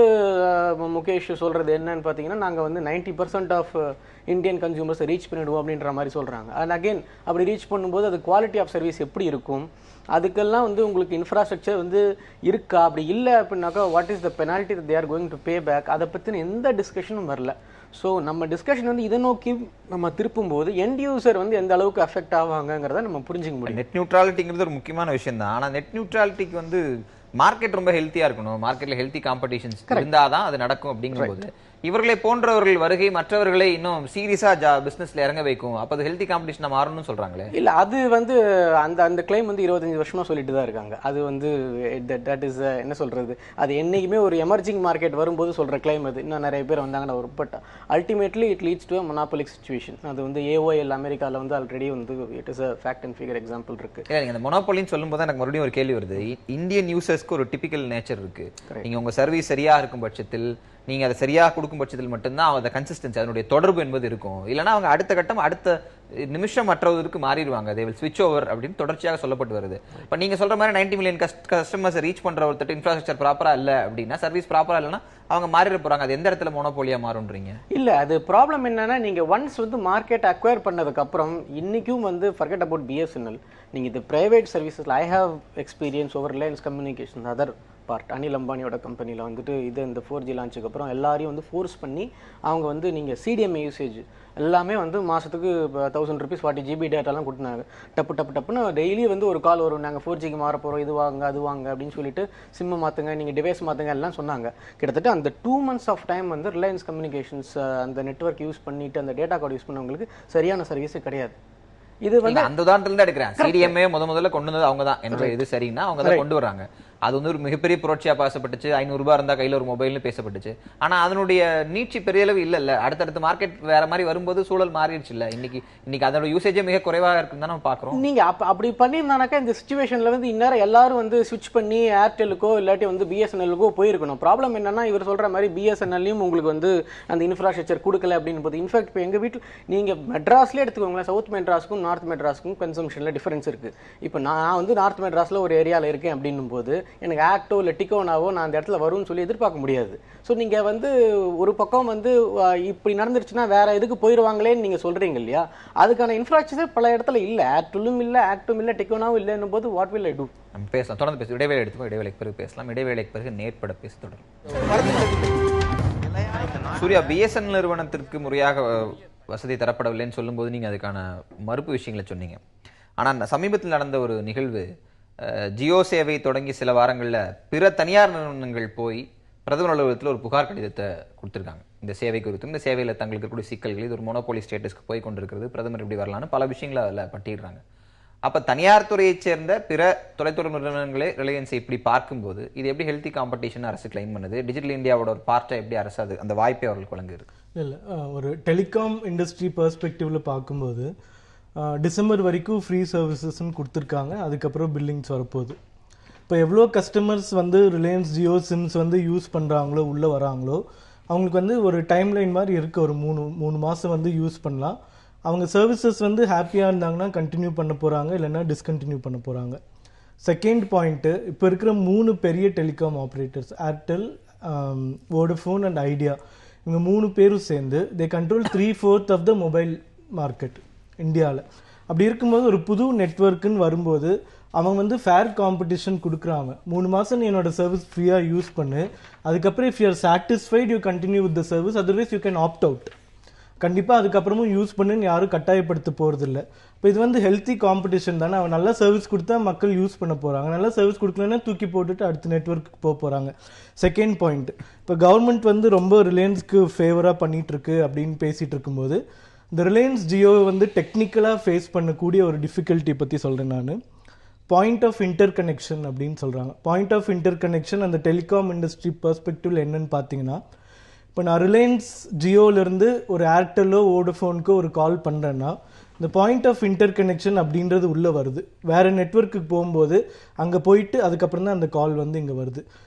முகேஷ் சொல்கிறது என்னன்னு பார்த்தீங்கன்னா, நாங்கள் வந்து 90% ஆஃப் இந்தியன் கன்சியூமர்ஸை ரீச் பண்ணிவிடுவோம் அப்படின்ற மாதிரி சொல்கிறாங்க. அண்ட் அகெயின் அப்படி ரீச் பண்ணும்போது அது குவாலிட்டி ஆஃப் சர்வீஸ் எப்படி இருக்கும், அதுக்கெல்லாம் வந்து உங்களுக்கு இன்ஃப்ராஸ்ட்ரக்சர் வந்து இருக்கா, அப்படி இல்லை அப்படின்னாக்கா what is the penalty they are going to pay back, அதை பற்றின எந்த டிஸ்கஷனும் வரல. ஸோ நம்ம டிஸ்கஷன் வந்து இதை நோக்கி நம்ம திருப்பும் போது எண்ட் யூசர் வந்து எந்த அளவுக்கு அஃபெக்ட் ஆவாங்கிறத நம்ம புரிஞ்சுக்க முடியும். நெட் நியூட்ரலிட்டிங்கிறது ஒரு முக்கியமான விஷயம் தான். ஆனால் நெட் நியூட்ரலிட்டிக்கு வந்து மார்க்கெட் ரொம்ப ஹெல்த்தியா இருக்கணும், மார்க்கெட்ல ஹெல்த்தி காம்படிஷன்ஸ் இருந்தாதான் அது நடக்கும். அப்படிங்கும்போது இவர்களை போன்றவர்கள் வருகை மற்றவர்களை இன்னும் சீரியஸா பிசினஸ்ல இறங்க வைக்கும். அப்ப அது ஹெல்த்தி காம்படிஷனா மாறணும்னு சொல்றாங்களே. இல்ல அது வந்து அந்த கிளைம் வந்து 25 வருஷமா சொல்லிட்டு தான் இருக்காங்க. அது வந்து தட் இஸ் என்ன சொல்றது, அது என்னைக்குமே ஒரு எமர்ஜிங் மார்க்கெட் வரும்போது சொல்ற கிளைம். அது இன்னும் நிறைய பேர் வந்தாங்கன்னா ஒரு but ultimately it leads to monopolic situation. அது வந்து AOL அமெரிக்கால வந்து ஆல்ரெடி வந்து it is a fact and figure example இருக்கு. நீங்க அந்த மொனோபோலின்னு சொல்லும்போது எனக்கு மறுபடியும் ஒரு கேள்வி வருது. இந்தியன் யூசர்ஸ்க்கு ஒரு டிபிக்கல் நேச்சர் இருக்கு. நீங்க உங்க சர்வீஸ் சரியா இருக்கும் பட்சத்தில், நீங்க அதை சரியா கொடுக்கும் பட்சத்தில் மட்டும்தான் அந்த கன்சிஸ்டன்சி, அதனுடைய தொடர்பு என்பது இருக்கும். இல்லைன்னா அவங்க அடுத்த கட்டம் அடுத்த நிமிஷம் மற்றவருக்கு மாறிடுவாங்க. தே வில் ஸ்விட்ச் ஓவர் அப்படின்னு தொடர்ச்சியாக சொல்லப்பட்டு வருது. இப்போ நீங்க சொல்ற மாதிரி 90 million கஸ்டமர்ஸ் ரீச் பண்ற ஒருத்தர் இன்ஃப்ராஸ்ட்ரக்சர் ப்ராப்பரா இல்ல அப்படின்னா, சர்வீஸ் ப்ராப்பரா இல்லைன்னா அவங்க மாறிட போறாங்க. அது எந்த இடத்துல மோனோபோலியா மாறும்ன்றீங்க? இல்ல அது ப்ராப்ளம் என்னன்னா, நீங்க ஒன்ஸ் வந்து மார்க்கெட் அக்வயர் பண்ணதுக்கு அப்புறம் இன்னைக்கும் வந்து ஃபர்கெட் அபவுட் BSNL. நீங்க இது பிரைவேட் சர்வீசஸ்ல I have experience over Reliance communication other part. Anil அம்பானியோட கம்பெனியில் வந்துட்டு இது இந்த 4G லான்ச்சுக்கு அப்புறம் எல்லாரையும் வந்து ஃபோர்ஸ் பண்ணி அவங்க வந்து நீங்கள் CDMA யூசேஜ் எல்லாமே வந்து மாதத்துக்கு 1000 rupees 40 GB டேட்டாலாம் கொடுத்தாங்க. டப்புன்னு டெய்லி வந்து ஒரு கால் வரும், நாங்கள் 4Gக்கு மாற போகிறோம், இது வாங்க அது வாங்க அப்படின்னு சொல்லிட்டு சிம்மு மாற்றுங்க, நீங்கள் டிவைஸ் மாற்றுங்க எல்லாம் சொன்னாங்க. கிட்டத்தட்ட அந்த 2 months ஆஃப் டைம் வந்து ரிலையன்ஸ் கம்யூனிகேஷன்ஸ் அந்த நெட்வொர்க் யூஸ் பண்ணிட்டு அந்த டேட்டா கார்டு யூஸ் பண்ணவங்களுக்கு சரியான சர்வீஸே கிடையாது. இது வந்து அந்த உதாரணத்துல தான் எடுக்கிறேன். CDMA முதல்ல கொண்டு வந்தது அவங்க தான் என்ற இது சரின்னா அவங்க தான் கொண்டு வராங்க. அது வந்து ஒரு மிகப்பெரிய புரட்சியா பேசப்பட்டுச்சு. 500 ரூபாய் இருந்தா கையில ஒரு மொபைல்னு பேசப்பட்டுச்சு. ஆனா அதனுடைய நீட்சி பெரிய அளவு இல்ல. அடுத்தடுத்த மார்க்கெட் வேற மாதிரி வரும்போது சூழல் மாறிடுச்சு இல்ல. இன்னைக்கு அதோட யூசேஜே மிக குறைவாக இருக்குன்னு தான் நம்ம பாக்குறோம். நீங்க அப்படி பண்ணியிருந்தானாக்கா இந்த சிச்சுவேஷன்ல வந்து இந்நேரம் எல்லாரும் வந்து ஸ்விட்ச் பண்ணி ஏர்டெலுக்கோ இல்லாட்டி வந்து BSNLக்கோ போயிருக்கணும். ப்ராப்ளம் என்னன்னா, இவர் சொல்ற மாதிரி BSNLலையும் உங்களுக்கு வந்து அந்த இன்ஃப்ராஸ்ட்ரக்சர் கொடுக்கல அப்படின்னு போது. இன்ஃபேக்ட் இப்போ எங்க வீட்டில் நீங்க மெட்ராஸ்லேயே எடுத்துக்கோங்களேன், சவுத் மெட்ராஸ்க்கும் நார்த் மெட்ராஸ்க்கும் கன்சம்ஷன்ல டிஃபரன்ஸ் இருக்கு. இப்போ நான் வந்து நார்த் மெட்ராஸ்ல ஒரு ஏரியாவில் இருக்கேன் அப்படின்னும் போது எனக்கு ஆக்டோ இல்லை டிகோனாவோ நான் அந்த இடத்துல வரும்னு சொல்லி எதிர்பார்க்க முடியாது. ஸோ நீங்கள் வந்து ஒரு பக்கம் வந்து இப்படி நடந்துருச்சுன்னா வேற எதுக்கு போயிடுவாங்களேன்னு நீங்கள் சொல்றீங்க இல்லையா, அதுக்கான இன்ஃப்ராஸ்ட்ரக்சர் பல இடத்துல இல்லை. ஏர்டெல்லும் இல்லை, ஆக்டும் இல்லை, டிகோனாவும் இல்லைன்னும் போது வாட் வில் ஐ டூ? நம்ம பேசலாம், தொடர்ந்து பேச இடைவேளை எடுத்துக்கோ. இடைவேளைக்கு பிறகு பேசலாம். இடைவேளைக்கு பிறகு நேர்பட பேச தொடரும். சூர்யா, BSNL நிறுவனத்திற்கு முறையாக வசதி தரப்படவில்லைன்னு சொல்லும்போது நீங்க அதுக்கான மறுப்பு விஷயங்களை சொன்னீங்க. ஆனால் சமீபத்தில் நடந்த ஒரு நிகழ்வு, ஜியோ சேவை தொடங்கி சில வாரங்களில் பிற தனியார் நிறுவனங்கள் போய் பிரதமர் அலுவலகத்தில் ஒரு புகார் கடிதத்தை கொடுத்துருக்காங்க. இந்த சேவை குறித்தும் இந்த சேவையில் தங்களுக்கு இருக்கக்கூடிய சிக்கல்கள், இது ஒரு மோனோபோலி ஸ்டேட்டஸ்க்கு போய் கொண்டிருக்கிறது, பிரதமர் எப்படி வரலான்னு பல விஷயங்களை அதில் பட்டிடுறாங்க. அப்போ தனியார் துறையைச் சேர்ந்த பிற தொலைத்தொடர்பு நிறுவனங்களே ரிலையன்ஸை இப்படி பார்க்கும்போது இது எப்படி ஹெல்த்தி காம்படிஷன் அரசு கிளைம் பண்ணுது? டிஜிட்டல் இந்தியாவோட ஒரு பார்ட்டை எப்படி அரசு அது அந்த வாய்ப்பை அவர்களுக்கு வழங்குது? இல்லை, ஒரு டெலிகாம் இண்டஸ்ட்ரி பெர்ஸ்பெக்டிவில் பார்க்கும்போது டிசம்பர் வரைக்கும் ஃப்ரீ சர்வீசஸ்ன்னு கொடுத்துருக்காங்க. அதுக்கப்புறம் பில்லிங்ஸ் வரப்போகுது. இப்போ எவ்வளோ கஸ்டமர்ஸ் வந்து ரிலையன்ஸ் ஜியோ சிம்ஸ் வந்து யூஸ் பண்ணுறாங்களோ, உள்ளே வராங்களோ, அவங்களுக்கு வந்து ஒரு டைம்லைன் மாதிரி இருக்குது. ஒரு மூணு மாதம் வந்து யூஸ் பண்ணலாம். அவங்க சர்வீசஸ் வந்து ஹாப்பியாக இருந்தாங்கன்னா கண்டினியூ பண்ண போகிறாங்க, இல்லைன்னா டிஸ்கண்டினியூ பண்ண போகிறாங்க. செகண்ட் பாயிண்ட்டு, இப்போ இருக்கிற 3 பெரிய telecom operators, Airtel, Vodafone and Idea, இவங்க 3 பேரும் சேர்ந்து they control 3/4 of the mobile market இந்தியாவில். அப்படி இருக்கும்போது ஒரு புது நெட்வொர்க்குன்னு வரும்போது அவங்க வந்து ஃபேர் காம்படிஷன் கொடுக்குறாங்க. 3 மாதம் நீ என்னோட சர்வீஸ் ஃப்ரீயாக யூஸ் பண்ணு, அதுக்கப்புறம் if you are satisfied you continue with the service, otherwise you can opt out. கண்டிப்பாக அதுக்கப்புறமும் யூஸ் பண்ணுன்னு யாரும் கட்டாயப்படுத்த போகிறதில்ல. இப்போ இது வந்து ஹெல்த்தி காம்படிஷன் தானே. அவன் நல்ல சர்வீஸ் கொடுத்தா மக்கள் யூஸ் பண்ண போகிறாங்க, நல்ல சர்வீஸ் கொடுக்கலன்னா தூக்கி போட்டுட்டு அடுத்த நெட்வொர்க்கு போக போகிறாங்க. செகண்ட் பாயிண்ட், இப்போ கவர்மெண்ட் வந்து ரொம்ப ரிலையன்ஸ்க்கு ஃபேவராக பண்ணிகிட்ருக்கு அப்படின்னு பேசிகிட்டு இருக்கும்போது இந்த ரிலையன்ஸ் ஜியோ வந்து டெக்னிக்கலாக ஃபேஸ் பண்ணக்கூடிய ஒரு டிஃபிகல்ட்டி பற்றி சொல்கிறேன் நான். பாயிண்ட் ஆஃப் இன்டர் கனெக்ஷன் அப்படின்னு சொல்கிறாங்க. பாயிண்ட் ஆஃப் இன்டர் கனெக்ஷன் அந்த டெலிகாம் இண்டஸ்ட்ரி பெர்ஸ்பெக்டிவில் என்னன்னு பார்த்தீங்கன்னா, இப்போ நான் ரிலையன்ஸ் ஜியோலேருந்து ஒரு ஏர்டெல்லோ வோடஃபோனுக்கோ ஒரு கால் பண்ணுறேன்னா இந்த பாயிண்ட் ஆஃப் இன்டர் கனெக்ஷன் அப்படின்றது உள்ளே வருது. வேறு நெட்வொர்க்குக்கு போகும்போது அங்கே போயிட்டு அதுக்கப்புறம் தான் அந்த கால் வந்து இங்கே வருது.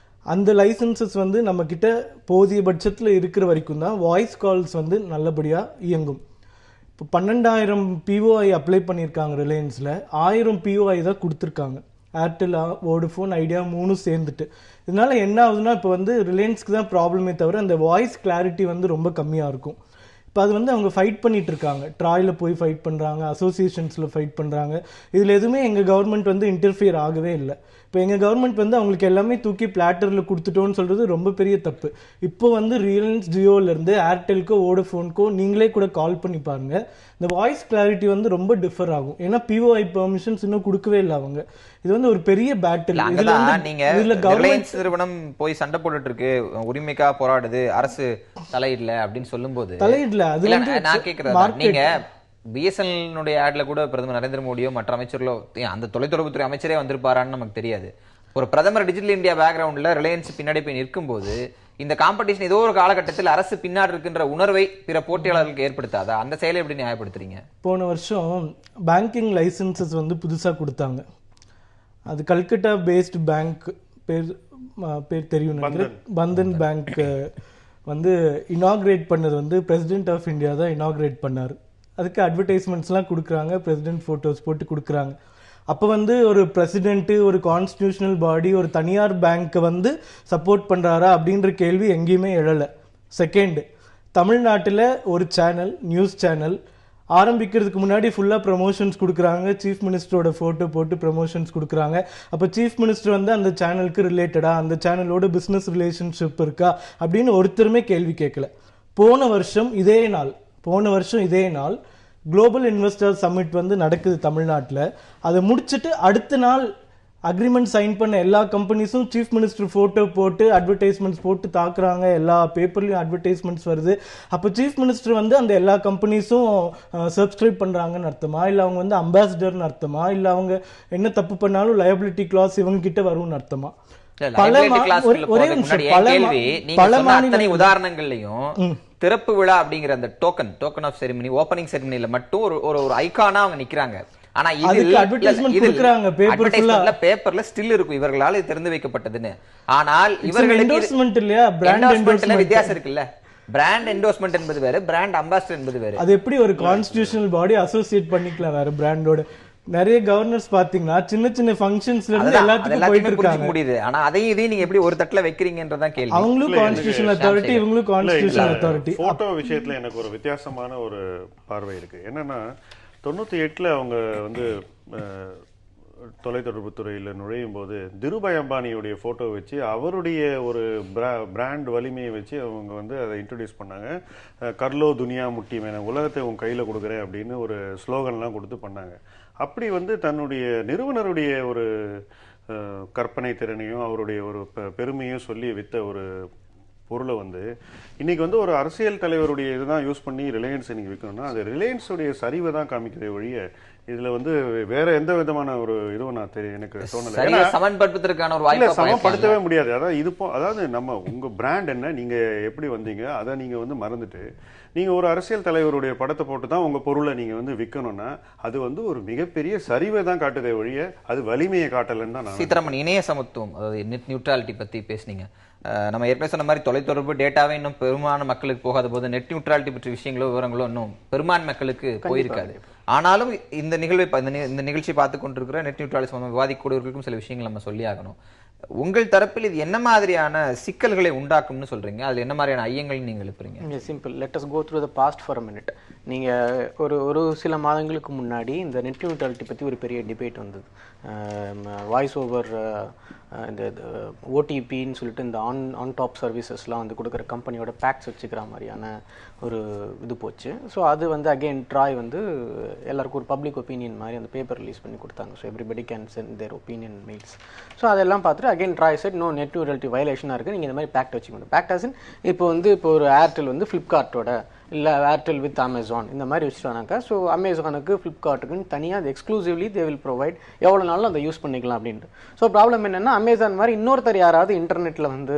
அந்த லைசன்சஸ் வந்து நம்மக்கிட்ட போதிய பட்சத்தில் இருக்கிற வரைக்கும் தான் வாய்ஸ் கால்ஸ் வந்து நல்லபடியாக இயங்கும். இப்போ 12,000 POI அப்ளை பண்ணியிருக்காங்க ரிலையன்ஸில், 1000 POI தான் கொடுத்துருக்காங்க. ஏர்டெல், வோடஃபோன், ஐடியா 3 சேர்ந்துட்டு. இதனால என்ன ஆகுதுன்னா இப்போ வந்து ரிலையன்ஸ்க்கு தான் ப்ராப்ளமே தவிர அந்த வாய்ஸ் கிளாரிட்டி வந்து ரொம்ப கம்மியாக இருக்கும். இப்போ அது வந்து அவங்க ஃபைட் பண்ணிட்டு இருக்காங்க. ட்ராயில் போய் ஃபைட் பண்ணுறாங்க, அசோசியேஷன்ஸில் ஃபைட் பண்ணுறாங்க. இதில் எதுவுமே எங்கள் கவர்மெண்ட் வந்து இன்டர்ஃபியர் ஆகவே இல்லை. இப்போ எங்கள் கவர்மெண்ட் வந்து அவங்களுக்கு எல்லாமே தூக்கி பிளாட்டரில் கொடுத்துட்டோன்னு சொல்கிறது ரொம்ப பெரிய தப்பு. இப்போ வந்து ரிலையன்ஸ் ஜியோலேருந்து ஏர்டெல்க்கோ வோடஃபோனுக்கோ நீங்களே கூட கால் பண்ணி பாருங்கள், இந்த வாய்ஸ் கிளாரிட்டி வந்து ரொம்ப டிஃபர் ஆகும். ஏன்னா POI பெர்மிஷன்ஸ் இன்னும் கொடுக்கவே இல்லை அவங்க. இது வந்து ஒரு பெரிய பேட்டில். இதுல கவர்மெண்ட் நிறுவனம் போய் சண்டை போட்டுட்டு இருக்கு, உரிமைக்காக போராடுது, அரசு தலையிடல அப்படின்னு சொல்லும்போது தலையிடல. அது நான் கேக்குறேன், நீங்க BSNL ஆட்ல கூட பிரதமர் நரேந்திர மோடியோ மற்ற அமைச்சர்களோ அந்த தொலைத்தொடர்புத்துறை அமைச்சரே வந்திருப்பாரான்னு நமக்கு தெரியாது. ஒரு பிரதமர் டிஜிட்டல் இந்தியா பேக்ரவுண்ட்ல ரிலையன்ஸ் பின்னாடி போய் நிற்கும் போது இந்த காம்படிஷன் ஏதோ ஒரு காலகட்டத்தில் அரசு பின்னாடி இருக்கின்ற உணர்வை பிற போட்டியாளர்களுக்கு ஏற்படுத்தாதா? அந்த செயலை எப்படி நியாயப்படுத்துறீங்க? போன வருஷம் பேங்கிங் லைசன்சஸ் வந்து புதுசா கொடுத்தாங்க. அது கல்கட்டா பேஸ்டு பேங்க், பேர் தெரியும் நினைக்கிறேன், பந்தன் பேங்க் வந்து இனாக்ரேட் பண்ணது வந்து பிரசிடென்ட் ஆஃப் இந்தியா தான் இனாக்ரேட் பண்ணார். அதுக்கு அட்வர்டைஸ்மெண்ட்ஸ்லாம் கொடுக்குறாங்க, பிரசிடென்ட் ஃபோட்டோஸ் போட்டு கொடுக்குறாங்க. அப்போ வந்து ஒரு பிரசிடென்ட்டு, ஒரு கான்ஸ்டிடியூஷனல் பாடி, ஒரு தனியார் பேங்க்கை வந்து சப்போர்ட் பண்ணுறாரா அப்படின்ற கேள்வி எங்கேயுமே எழலை. செகண்ட், தமிழ்நாட்டில் ஒரு சேனல், நியூஸ் சேனல் ஆரம்பிக்கிறதுக்கு முன்னாடி ஃபுல்லாக ப்ரமோஷன்ஸ் கொடுக்குறாங்க, சீஃப் மினிஸ்டரோட ஃபோட்டோ போட்டு ப்ரமோஷன்ஸ் கொடுக்குறாங்க. அப்போ சீஃப் மினிஸ்டர் வந்து அந்த சேனலுக்கு ரிலேட்டடா, அந்த சேனலோட பிஸ்னஸ் ரிலேஷன்ஷிப் இருக்கா அப்படின்னு ஒருத்தருமே கேள்வி கேட்கல. போன வருஷம் இதே நாள் குளோபல் இன்வெஸ்டர் சம்மிட் வந்து நடக்குது தமிழ்நாட்டில். அதை முடிச்சுட்டு அடுத்த நாள் அக்ரிமெண்ட் சைன் பண்ண எல்லா கம்பெனிஸும் சீஃப் மினிஸ்டர் ஃபோட்டோ போட்டு அட்வர்டைஸ்மெண்ட்ஸ் போட்டு தாக்குறாங்க. எல்லா பேப்பர்லையும் அட்வர்டைஸ்மெண்ட்ஸ் வருது. அப்போ சீஃப் மினிஸ்டர் வந்து அந்த எல்லா கம்பெனிஸும் சப்ஸ்கிரைப் பண்ணுறாங்கன்னு அர்த்தமா, இல்லை அவங்க வந்து அம்பாசிடர்னு அர்த்தமா, இல்லை அவங்க என்ன தப்பு பண்ணாலும் லயபிலிட்டி கிளாஸ் இவங்க கிட்ட வரும்னு அர்த்தமா? உதாரணங்கள்லயும் திறப்பு விழா அப்படிங்கிற அந்த டோக்கன் ஆஃப் செரிமனி, ஓபனிங் செரிமனில மட்டும் ஒரு ஐகானா அவங்க நிக்கிறாங்க. ஆனா பேப்பர்ல ஸ்டில் இருக்கும் இவர்களால் திறந்து வைக்கப்பட்டதுன்னு. ஆனால் இவர்களுக்கு வித்தியாசம் இருக்குல்ல. பிராண்ட் என்டோர்ஸ்மென்ட் என்பது வேற, பிராண்ட் அம்பாசிடர் என்பது வேற. அது எப்படி ஒரு கான்ஸ்டிடியூஷனல் பாடி அசோசியேட் பண்ணிக்கலாம் வேற பிராண்டோட? நிறைய கவர்னர்ஸ் பாத்தீங்கன்னா சின்ன சின்ன ஃபங்க்ஷன்ஸ்ல இருந்து எல்லாத்துக்கும் போயிட்டு இருக்காங்க. முடியுது. ஆனா அதையும் இதையும் நீங்க எப்படி ஒரு தட்டுல வைக்கிறீங்கன்றதான் கேள்வி. அவங்களும் கான்ஸ்டிடியூஷனல் அத்தாரிட்டி, இவங்களும் கான்ஸ்டிடியூஷனல் அத்தாரிட்டி. போட்டோ விஷயத்துல எனக்கு ஒரு வித்தியாசமான ஒரு பார்வை இருக்கு. என்னன்னா 98ல அவங்க வந்து தொலைத்தொடர்பு துறையில் நுழையும் போது திருபாய் அம்பானியுடைய போட்டோ வச்சு அவருடைய ஒரு பிராண்ட் வலிமையை வச்சு அவங்க வந்து அதை இன்ட்ரடியூஸ் பண்ணாங்க. கர்லோ துனியா முட்டி மேன, உலகத்தை உங்க கையில் கொடுக்குறேன் அப்படின்னு ஒரு ஸ்லோகன்லாம் கொடுத்து பண்ணாங்க. அப்படி வந்து தன்னுடைய நிறுவனருடைய ஒரு கற்பனை திறனையும் அவருடைய ஒரு பெருமையும் சொல்லி வித்த ஒரு பொருளை வந்து இன்னைக்கு வந்து ஒரு அரசியல் தலைவருடைய இதுதான் யூஸ் பண்ணி ரிலையன்ஸ் இன்னைக்கு விற்கணும்னா அது ரிலையன்ஸுடைய சரிவை தான் காமிக்கிறதே ஒழிய இதுல வந்து வேற எந்த விதமான ஒரு இதுவும் நான் எனக்கு தோணல. சமப்படுத்தவே முடியாது. அதாவது நம்ம உங்க பிராண்ட் என்ன, நீங்க எப்படி வந்தீங்க, அதை நீங்க வந்து மறந்துட்டு நீங்க ஒரு அரசியல் தலைவருடைய படத்தை போட்டு தான் உங்க பொருளை நீங்க வந்து விற்கணும்னா அது வந்து ஒரு மிகப்பெரிய சரிவை தான் காட்டுதே ஒழிய அது வலிமையை காட்டலன்னு தான். சீதாராமன், இணைய சமத்துவம், அதாவது நெட் நியூட்ரலிட்டி பத்தி பேசுனீங்க. நம்ம ஏற்கனவே சொன்ன மாதிரி தொலைத்தொடர்பு டேட்டாவே இன்னும் பெரும்பான்மை மக்களுக்கு போகாத போது நெட் நியூட்ரலிட்டி பற்றி விஷயங்களோ விவரங்களோ இன்னும் பெரும்பான்மை மக்களுக்கு போயிருக்காது. ஆனாலும் இந்த நிகழ்ச்சி பார்த்து கொண்டிருக்கிற நெட் நியூட்ரலிசம் விவாதிக்கூடியவர்களுக்கும் சில விஷயங்கள் நம்ம சொல்லி ஆகணும். உங்கள் தரப்பில் இது என்ன மாதிரியான சிக்கல்களை உண்டாக்கும்னு சொல்றீங்க? அதுல என்ன மாதிரியான ஐயங்கள் நீங்க எழுப்புறீங்க? Simple, let us go through the past for a minute. நீங்க ஒரு சில மாதங்களுக்கு முன்னாடி இந்த நெட் நியூட்ரலிட்டி பத்தி ஒரு பெரிய டிபேட் வந்தது. வாய்ஸ் ஓவர் இந்த ஓடிபின்னு சொல்லிட்டு இந்த ஆன் டாப் சர்வீசஸ்லாம் வந்து கொடுக்குற கம்பெனியோட பேக்ஸ் வச்சுக்கிற மாதிரியான ஒரு இது போச்சு. ஸோ அது வந்து அகெயின் ட்ராய் வந்து எல்லாருக்கும் ஒரு பப்ளிக் ஒப்பீனியன் மாதிரி அந்த பேப்பர் ரிலீஸ் பண்ணி கொடுத்தாங்க. So everybody can send their opinion mails. So அதெல்லாம் பார்த்துட்டு again TRAI set no net neutrality வயலேஷனாக இருக்குது, நீங்கள் இந்த மாதிரி பேக்ட் வச்சுக்கணும். பேக்ட் ஆசின் இப்போ ஒரு ஏர்டெல் வந்து ஃப்ளிப்கார்ட்டோட இல்லை ஏர்டெல் வித் அமேசான் இந்த மாதிரி வச்சுட்டானாக்கா, ஸோ அமேசானுக்கு ஃப்ளிப்கார்ட்டுக்குன்னு தனியாக அது எக்ஸ்க்ளூசிவ்லி தே வில் ப்ரொவைட், எவ்வளோ நாளும் அதை யூஸ் பண்ணிக்கலாம் அப்படின்ட்டு. ஸோ ப்ராப்ளம் என்னென்னா அமேசான் மாதிரி இன்னொருத்தர் யாராவது இன்டர்நெட்டில் வந்து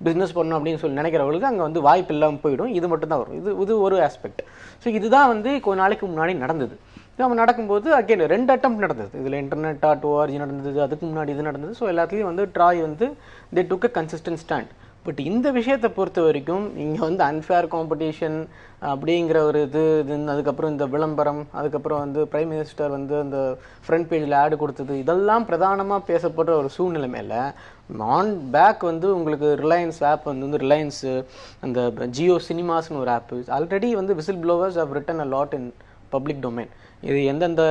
பிஸ்னஸ் பண்ணணும் அப்படின்னு சொல்லி நினைக்கிறவங்களுக்கு அங்கே வந்து வாய்ப்பு இல்லாமல் போயிடும். இது மட்டும் தான் வரும். இது ஒரு ஆஸ்பெக்ட். ஸோ இதுதான் வந்து கொஞ்ச நாளைக்கு முன்னாடி நடந்தது. நம்ம நடக்கும்போது அகைன் 2 அட்டெம்ப்ட் நடந்தது. இதில் internet.org நடந்தது, அதுக்கு முன்னாடி இது நடந்தது. ஸோ எல்லாத்துலேயும் வந்து ட்ராய் வந்து தே டுக் அ கன்சிஸ்டன்ட் ஸ்டாண்ட். பட் இந்த விஷயத்தை பொறுத்த வரைக்கும் இங்கே வந்து அன்ஃபேர் காம்படிஷன் அப்படிங்கிற ஒரு இது அதுக்கப்புறம் இந்த விளம்பரம், அதுக்கப்புறம் வந்து பிரைம் மினிஸ்டர் வந்து அந்த ஃப்ரண்ட் பேஜில் ஆடு கொடுத்தது, இதெல்லாம் பிரதானமாக பேசப்படுற ஒரு சூழ்நிலைமையில் ஆன் பேக் வந்து உங்களுக்கு ரிலையன்ஸ் ஆப் வந்து ரிலையன்ஸு அந்த ஜியோ சினிமாஸ்னு ஒரு ஆப்பு ஆல்ரெடி வந்து whistle blowers have written a lot in public domain. இது எந்தெந்த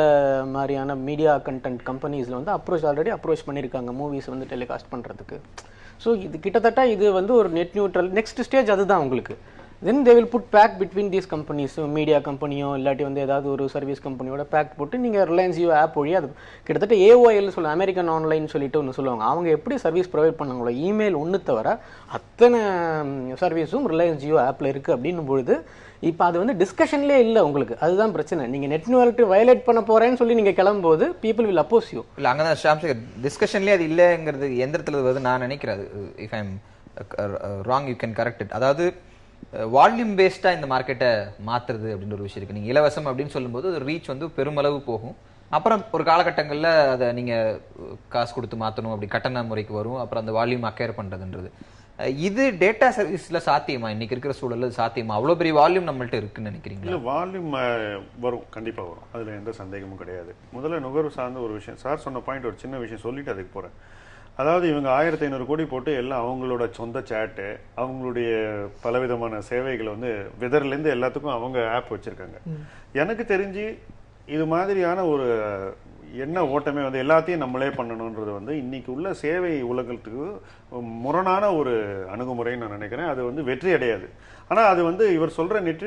மாதிரியான மீடியா கண்டென்ட் கம்பெனிஸில் வந்து ஆல்ரெடி அப்ரோச் பண்ணியிருக்காங்க மூவிஸ் வந்து டெலிகாஸ்ட் பண்ணுறதுக்கு. ஸோ இது கிட்டத்தட்ட இது வந்து ஒரு நெட் நியூட்ரல் நெக்ஸ்ட் ஸ்டேஜ் அதுதான் உங்களுக்கு. Then they will put back between these companies, media கம்பெனியோ இல்லாட்டி வந்து ஏதாவது ஒரு சர்வீஸ் கம்பெனியோட பேக் போட்டு நீங்கள் ரிலையன்ஸ் ஜியோ ஆப் வழியாக அது கிட்டத்தட்ட AOL சொல்லுவாங்க, அமெரிக்கன் ஆன்லைன் சொல்லிட்டு ஒன்று சொல்லுவாங்க. அவங்க எப்படி சர்வீஸ் ப்ரொவைட் பண்ணாங்களோ இமெயில் ஒன்று தவிர அத்தனை சர்வீஸும் ரிலையன்ஸ் ஜியோ ஆப்பில் இருக்குது அப்படின்னும் பொழுது இப்போ அது வந்து டிஸ்கஷன்லேயே இல்லை உங்களுக்கு. அதுதான் பிரச்சனை. நீங்கள் நெட் நியூட்ரலிட்டி வயலேட் பண்ண போகிறேன்னு சொல்லி நீங்கள் கிளம்பும்போது பீப்புள் வில் அப்போஸ் யூ. இல்லை அங்கே தான் ஷாம்சேகர் டிஸ்கஷன்லேயே அது இல்லைங்கிறது எந்திரத்தில் வருது நான் நினைக்கிறேன். If I am wrong you can correct it. அதாவது வால்யூம் பேஸ்டாக இந்த மார்க்கெட்டை மாற்றுறது அப்படின்ற ஒரு விஷயம் இருக்குது. நீங்கள் இலவசம் அப்படின்னு சொல்லும்போது அது ரீச் வந்து பெருமளவு போகும். அப்புறம் ஒரு காலகட்டங்களில் அதை நீங்கள் காசு கொடுத்து மாற்றணும், அப்படி கட்டண முறைக்கு வரும். அப்புறம் அந்த வால்யூம் அக்கேர் பண்ணுறதுன்றது இது டேட்டா சர்வீஸில் சாத்தியமா? இன்னைக்கு இருக்கிற சூழலில் சாத்தியமா? அவ்வளோ பெரிய வால்யூம் நம்மள்ட்ட இருக்குன்னு நினைக்கிறீங்களா? இல்லை, வால்யூம் வரும், கண்டிப்பாக வரும், அதில் எந்த சந்தேகமும் கிடையாது. முதல்ல நுகர்வு சார்ந்த ஒரு விஷயம் சார் சொன்ன பாயிண்ட் ஒரு சின்ன விஷயம் சொல்லிட்டு அதுக்கு போகிறேன். அதாவது இவங்க 1500 கோடி போட்டு எல்லாம் அவங்களோட சொந்த சேட்டு, அவங்களுடைய பலவிதமான சேவைகளை வந்து வெதர்லேருந்து எல்லாத்துக்கும் அவங்க ஆப் வச்சுருக்காங்க. எனக்கு தெரிஞ்சு இது மாதிரியான ஒரு என்ன ஓட்டமே வந்து எல்லாத்தையும் நம்மளே பண்ணணுன்றது வந்து இன்னைக்கு உள்ள சேவை உலகத்துக்கு முரணான ஒரு அணுகுமுறைன்னு நான் நினைக்கிறேன். அது வந்து வெற்றி அடையாது. ஆனால் அது வந்து இவர் சொல்கிற நெட்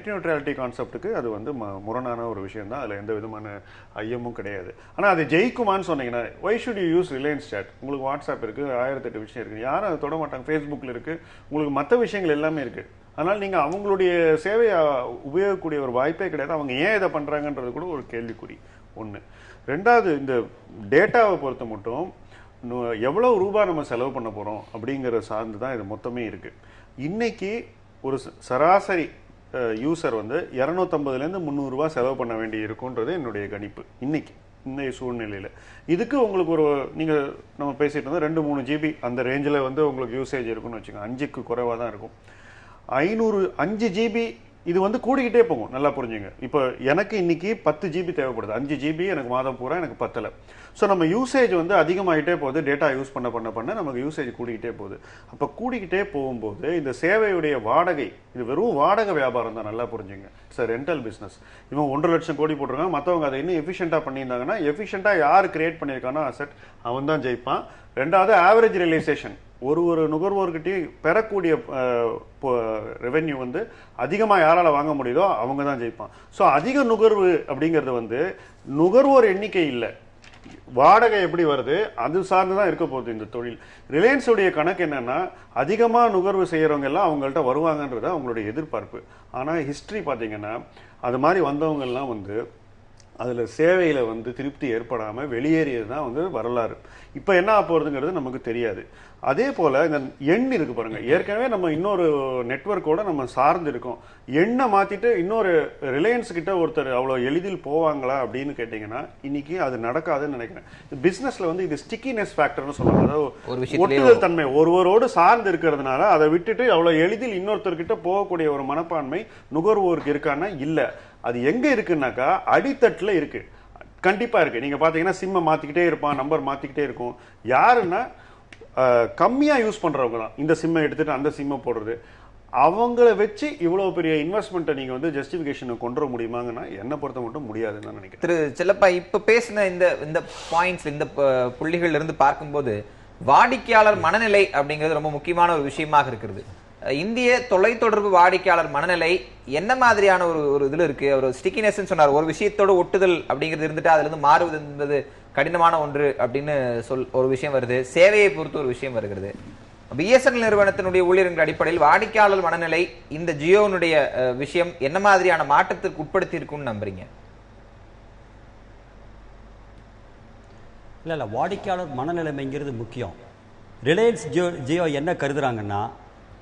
நியூட்ரலிட்டி கான்செப்டுக்கு அது வந்து முரணான ஒரு விஷயம் தான். அதில் எந்த விதமான ஐயமும் கிடையாது. ஆனால் அது ஜெயிக்குமான்னு சொன்னீங்கன்னா, why should you use Reliance chat? உங்களுக்கு வாட்ஸ்அப் இருக்குது, 1008 விஷயம் இருக்குது, யாரும் அதை தொட மாட்டாங்க. ஃபேஸ்புக்கில் இருக்குது, உங்களுக்கு மற்ற விஷயங்கள் எல்லாமே இருக்குது. அதனால் நீங்கள் அவங்களுடைய சேவையை உபயோகக்கூடிய ஒரு வாய்ப்பே கிடையாது. அவங்க ஏன் இதை பண்ணுறாங்கன்றது கூட ஒரு கேள்விக்குறி ஒன்று. ரெண்டாவது, இந்த டேட்டாவை பொறுத்த மட்டும் எவ்வளோ ரூபாய் நம்ம செலவு பண்ண போகிறோம் அப்படிங்கிற சார்ந்து தான் இது மொத்தமே இருக்குது. இன்னைக்கு ஒரு சராசரி யூசர் வந்து 250லேருந்து 300 ரூபா செலவு பண்ண வேண்டி இருக்குன்றது என்னுடைய கணிப்பு இன்னைக்கு இந்த சூழ்நிலையில். இதுக்கு உங்களுக்கு ஒரு நீங்கள் நம்ம பேசிகிட்டு இருந்தால் 2-3 GB அந்த ரேஞ்சில் வந்து உங்களுக்கு யூசேஜ் இருக்குன்னு வச்சுக்கோங்க. 5க்கு குறைவாக தான் இருக்கும். 5 GB இது வந்து கூடிக்கிட்டே போகும். நல்லா புரிஞ்சுங்க. இப்போ எனக்கு இன்னைக்கு 10 GB தேவைப்படுது, 5 GB எனக்கு மாதம் பூரா எனக்கு பத்தலை. ஸோ நம்ம யூசேஜ் வந்து அதிகமாகிட்டே போகுது, டேட்டா யூஸ் பண்ண நமக்கு யூசேஜ் கூடிக்கிட்டே போகுது. அப்போ கூடிக்கிட்டே போகும்போது இந்த சேவையுடைய வாடகை, இது வெறும் வாடகை வியாபாரம் தான். நல்லா புரிஞ்சுங்க, இட்ஸ் ரெண்டல் பிஸ்னஸ். இவன் 1.5 லட்சம் கோடி போட்டிருக்காங்க, மற்றவங்க அதை இன்னும் எஃபிஷியண்டாக பண்ணியிருந்தாங்கன்னா, எஃபிஷியண்டாக யார் கிரியேட் பண்ணியிருக்கானோ அசெட் அவன் தான் ஜெயிப்பான். ரெண்டாவது, ஆவரேஜ் ரியலைசேஷன், ஒரு நுகர்வோர்கிட்டையும் பெறக்கூடிய ரெவென்யூ வந்து அதிகமாக யாரால் வாங்க முடியுதோ அவங்க தான் ஜெயிப்பான். ஸோ அதிக நுகர்வு அப்படிங்கிறது வந்து நுகர்வோர் எண்ணிக்கை இல்லை, வாடகை எப்படி வருது அது சார்ந்து தான் இருக்க போகுது இந்த தொழில். ரிலையன்ஸுடைய கணக்கு என்னன்னா, அதிகமாக நுகர்வு செய்கிறவங்க எல்லாம் அவங்கள்ட்ட வருவாங்கன்றது அவங்களுடைய எதிர்பார்ப்பு. ஆனால் ஹிஸ்ட்ரி பார்த்தீங்கன்னா அது மாதிரி வந்தவங்கெல்லாம் வந்து அதில் சேவையில் வந்து திருப்தி ஏற்படாமல் வெளியேறியது தான் வந்து வரலாறு. இப்போ என்ன ஆக போகிறதுங்கிறது நமக்கு தெரியாது. அதே போல் இந்த எண் இருக்குது பாருங்கள், ஏற்கனவே நம்ம இன்னொரு நெட்வொர்க்கோட நம்ம சார்ந்து இருக்கோம். எண்ணை மாற்றிட்டு இன்னொரு ரிலையன்ஸ் கிட்ட ஒருத்தர் அவ்வளோ எளிதில் போவாங்களா அப்படின்னு கேட்டிங்கன்னா இன்னைக்கு அது நடக்காதுன்னு நினைக்கிறேன். பிஸ்னஸில் வந்து இது ஸ்டிக்கினஸ் ஃபேக்டர்னு சொல்லுவாங்க. அதாவது ஒட்டுதல் தன்மை ஒருவரோடு சார்ந்து இருக்கிறதுனால அதை விட்டுட்டு அவ்வளோ எளிதில் இன்னொருத்தர்கிட்ட போகக்கூடிய ஒரு மனப்பான்மை நுகர்வோருக்கு இருக்கான்னா இல்லை. அது எங்கே இருக்குன்னாக்கா அடித்தட்டில் இருக்குது, கண்டிப்பாக இருக்குது. நீங்கள் பார்த்தீங்கன்னா சிம்மை மாற்றிக்கிட்டே இருப்பான், நம்பர் மாற்றிக்கிட்டே இருக்கும். யாருன்னா கம்மியாக யூஸ் பண்ணுறவங்க தான் இந்த சிம்மை எடுத்துகிட்டு அந்த சிம்மை போடுறது. அவங்கள வச்சு இவ்வளோ பெரிய இன்வெஸ்ட்மெண்ட்டை நீங்கள் வந்து ஜஸ்டிஃபிகேஷனை கொண்டு வர முடியுமாங்கன்னா என்னை பொறுத்த மட்டும் முடியாதுன்னு தான் நினைக்கிறேன். திரு செல்லப்பா, இப்போ பேசின இந்த பாயிண்ட்ஸ், இந்த புள்ளிகள் இருந்து பார்க்கும்போது வாடிக்கையாளர் மனநிலை அப்படிங்கிறது ரொம்ப முக்கியமான ஒரு விஷயமாக இருக்கிறது. இந்திய தொலைத்தொடர்பு வாடிக்கையாளர் மனநிலை என்ன மாதிரியான ஒரு இதில் இருக்கு? ஒரு ஸ்டிக்கினஸ் சொன்னார், ஒரு விஷயத்தோட ஒட்டுதல் அப்படிங்கிறது இருந்துட்டு அதுல இருந்து மாறுவது என்பது கடினமான ஒன்று அப்படின்னு ஒரு விஷயம் வருது. சேவையை பொறுத்து ஒரு விஷயம் வருகிறது. பிஎஸ்என்எல் நிறுவனத்தினுடைய ஊழியர்கள் அடிப்படையில் வாடிக்கையாளர் மனநிலை இந்த ஜியோனுடைய விஷயம் என்ன மாதிரியான மாற்றத்திற்கு உட்படுத்தி இருக்குன்னு நம்புறீங்க? இல்லை, வாடிக்கையாளர் மனநிலைமைங்கிறது முக்கியம். ரிலையன்ஸ் ஜியோ என்ன கருதுறாங்கன்னா,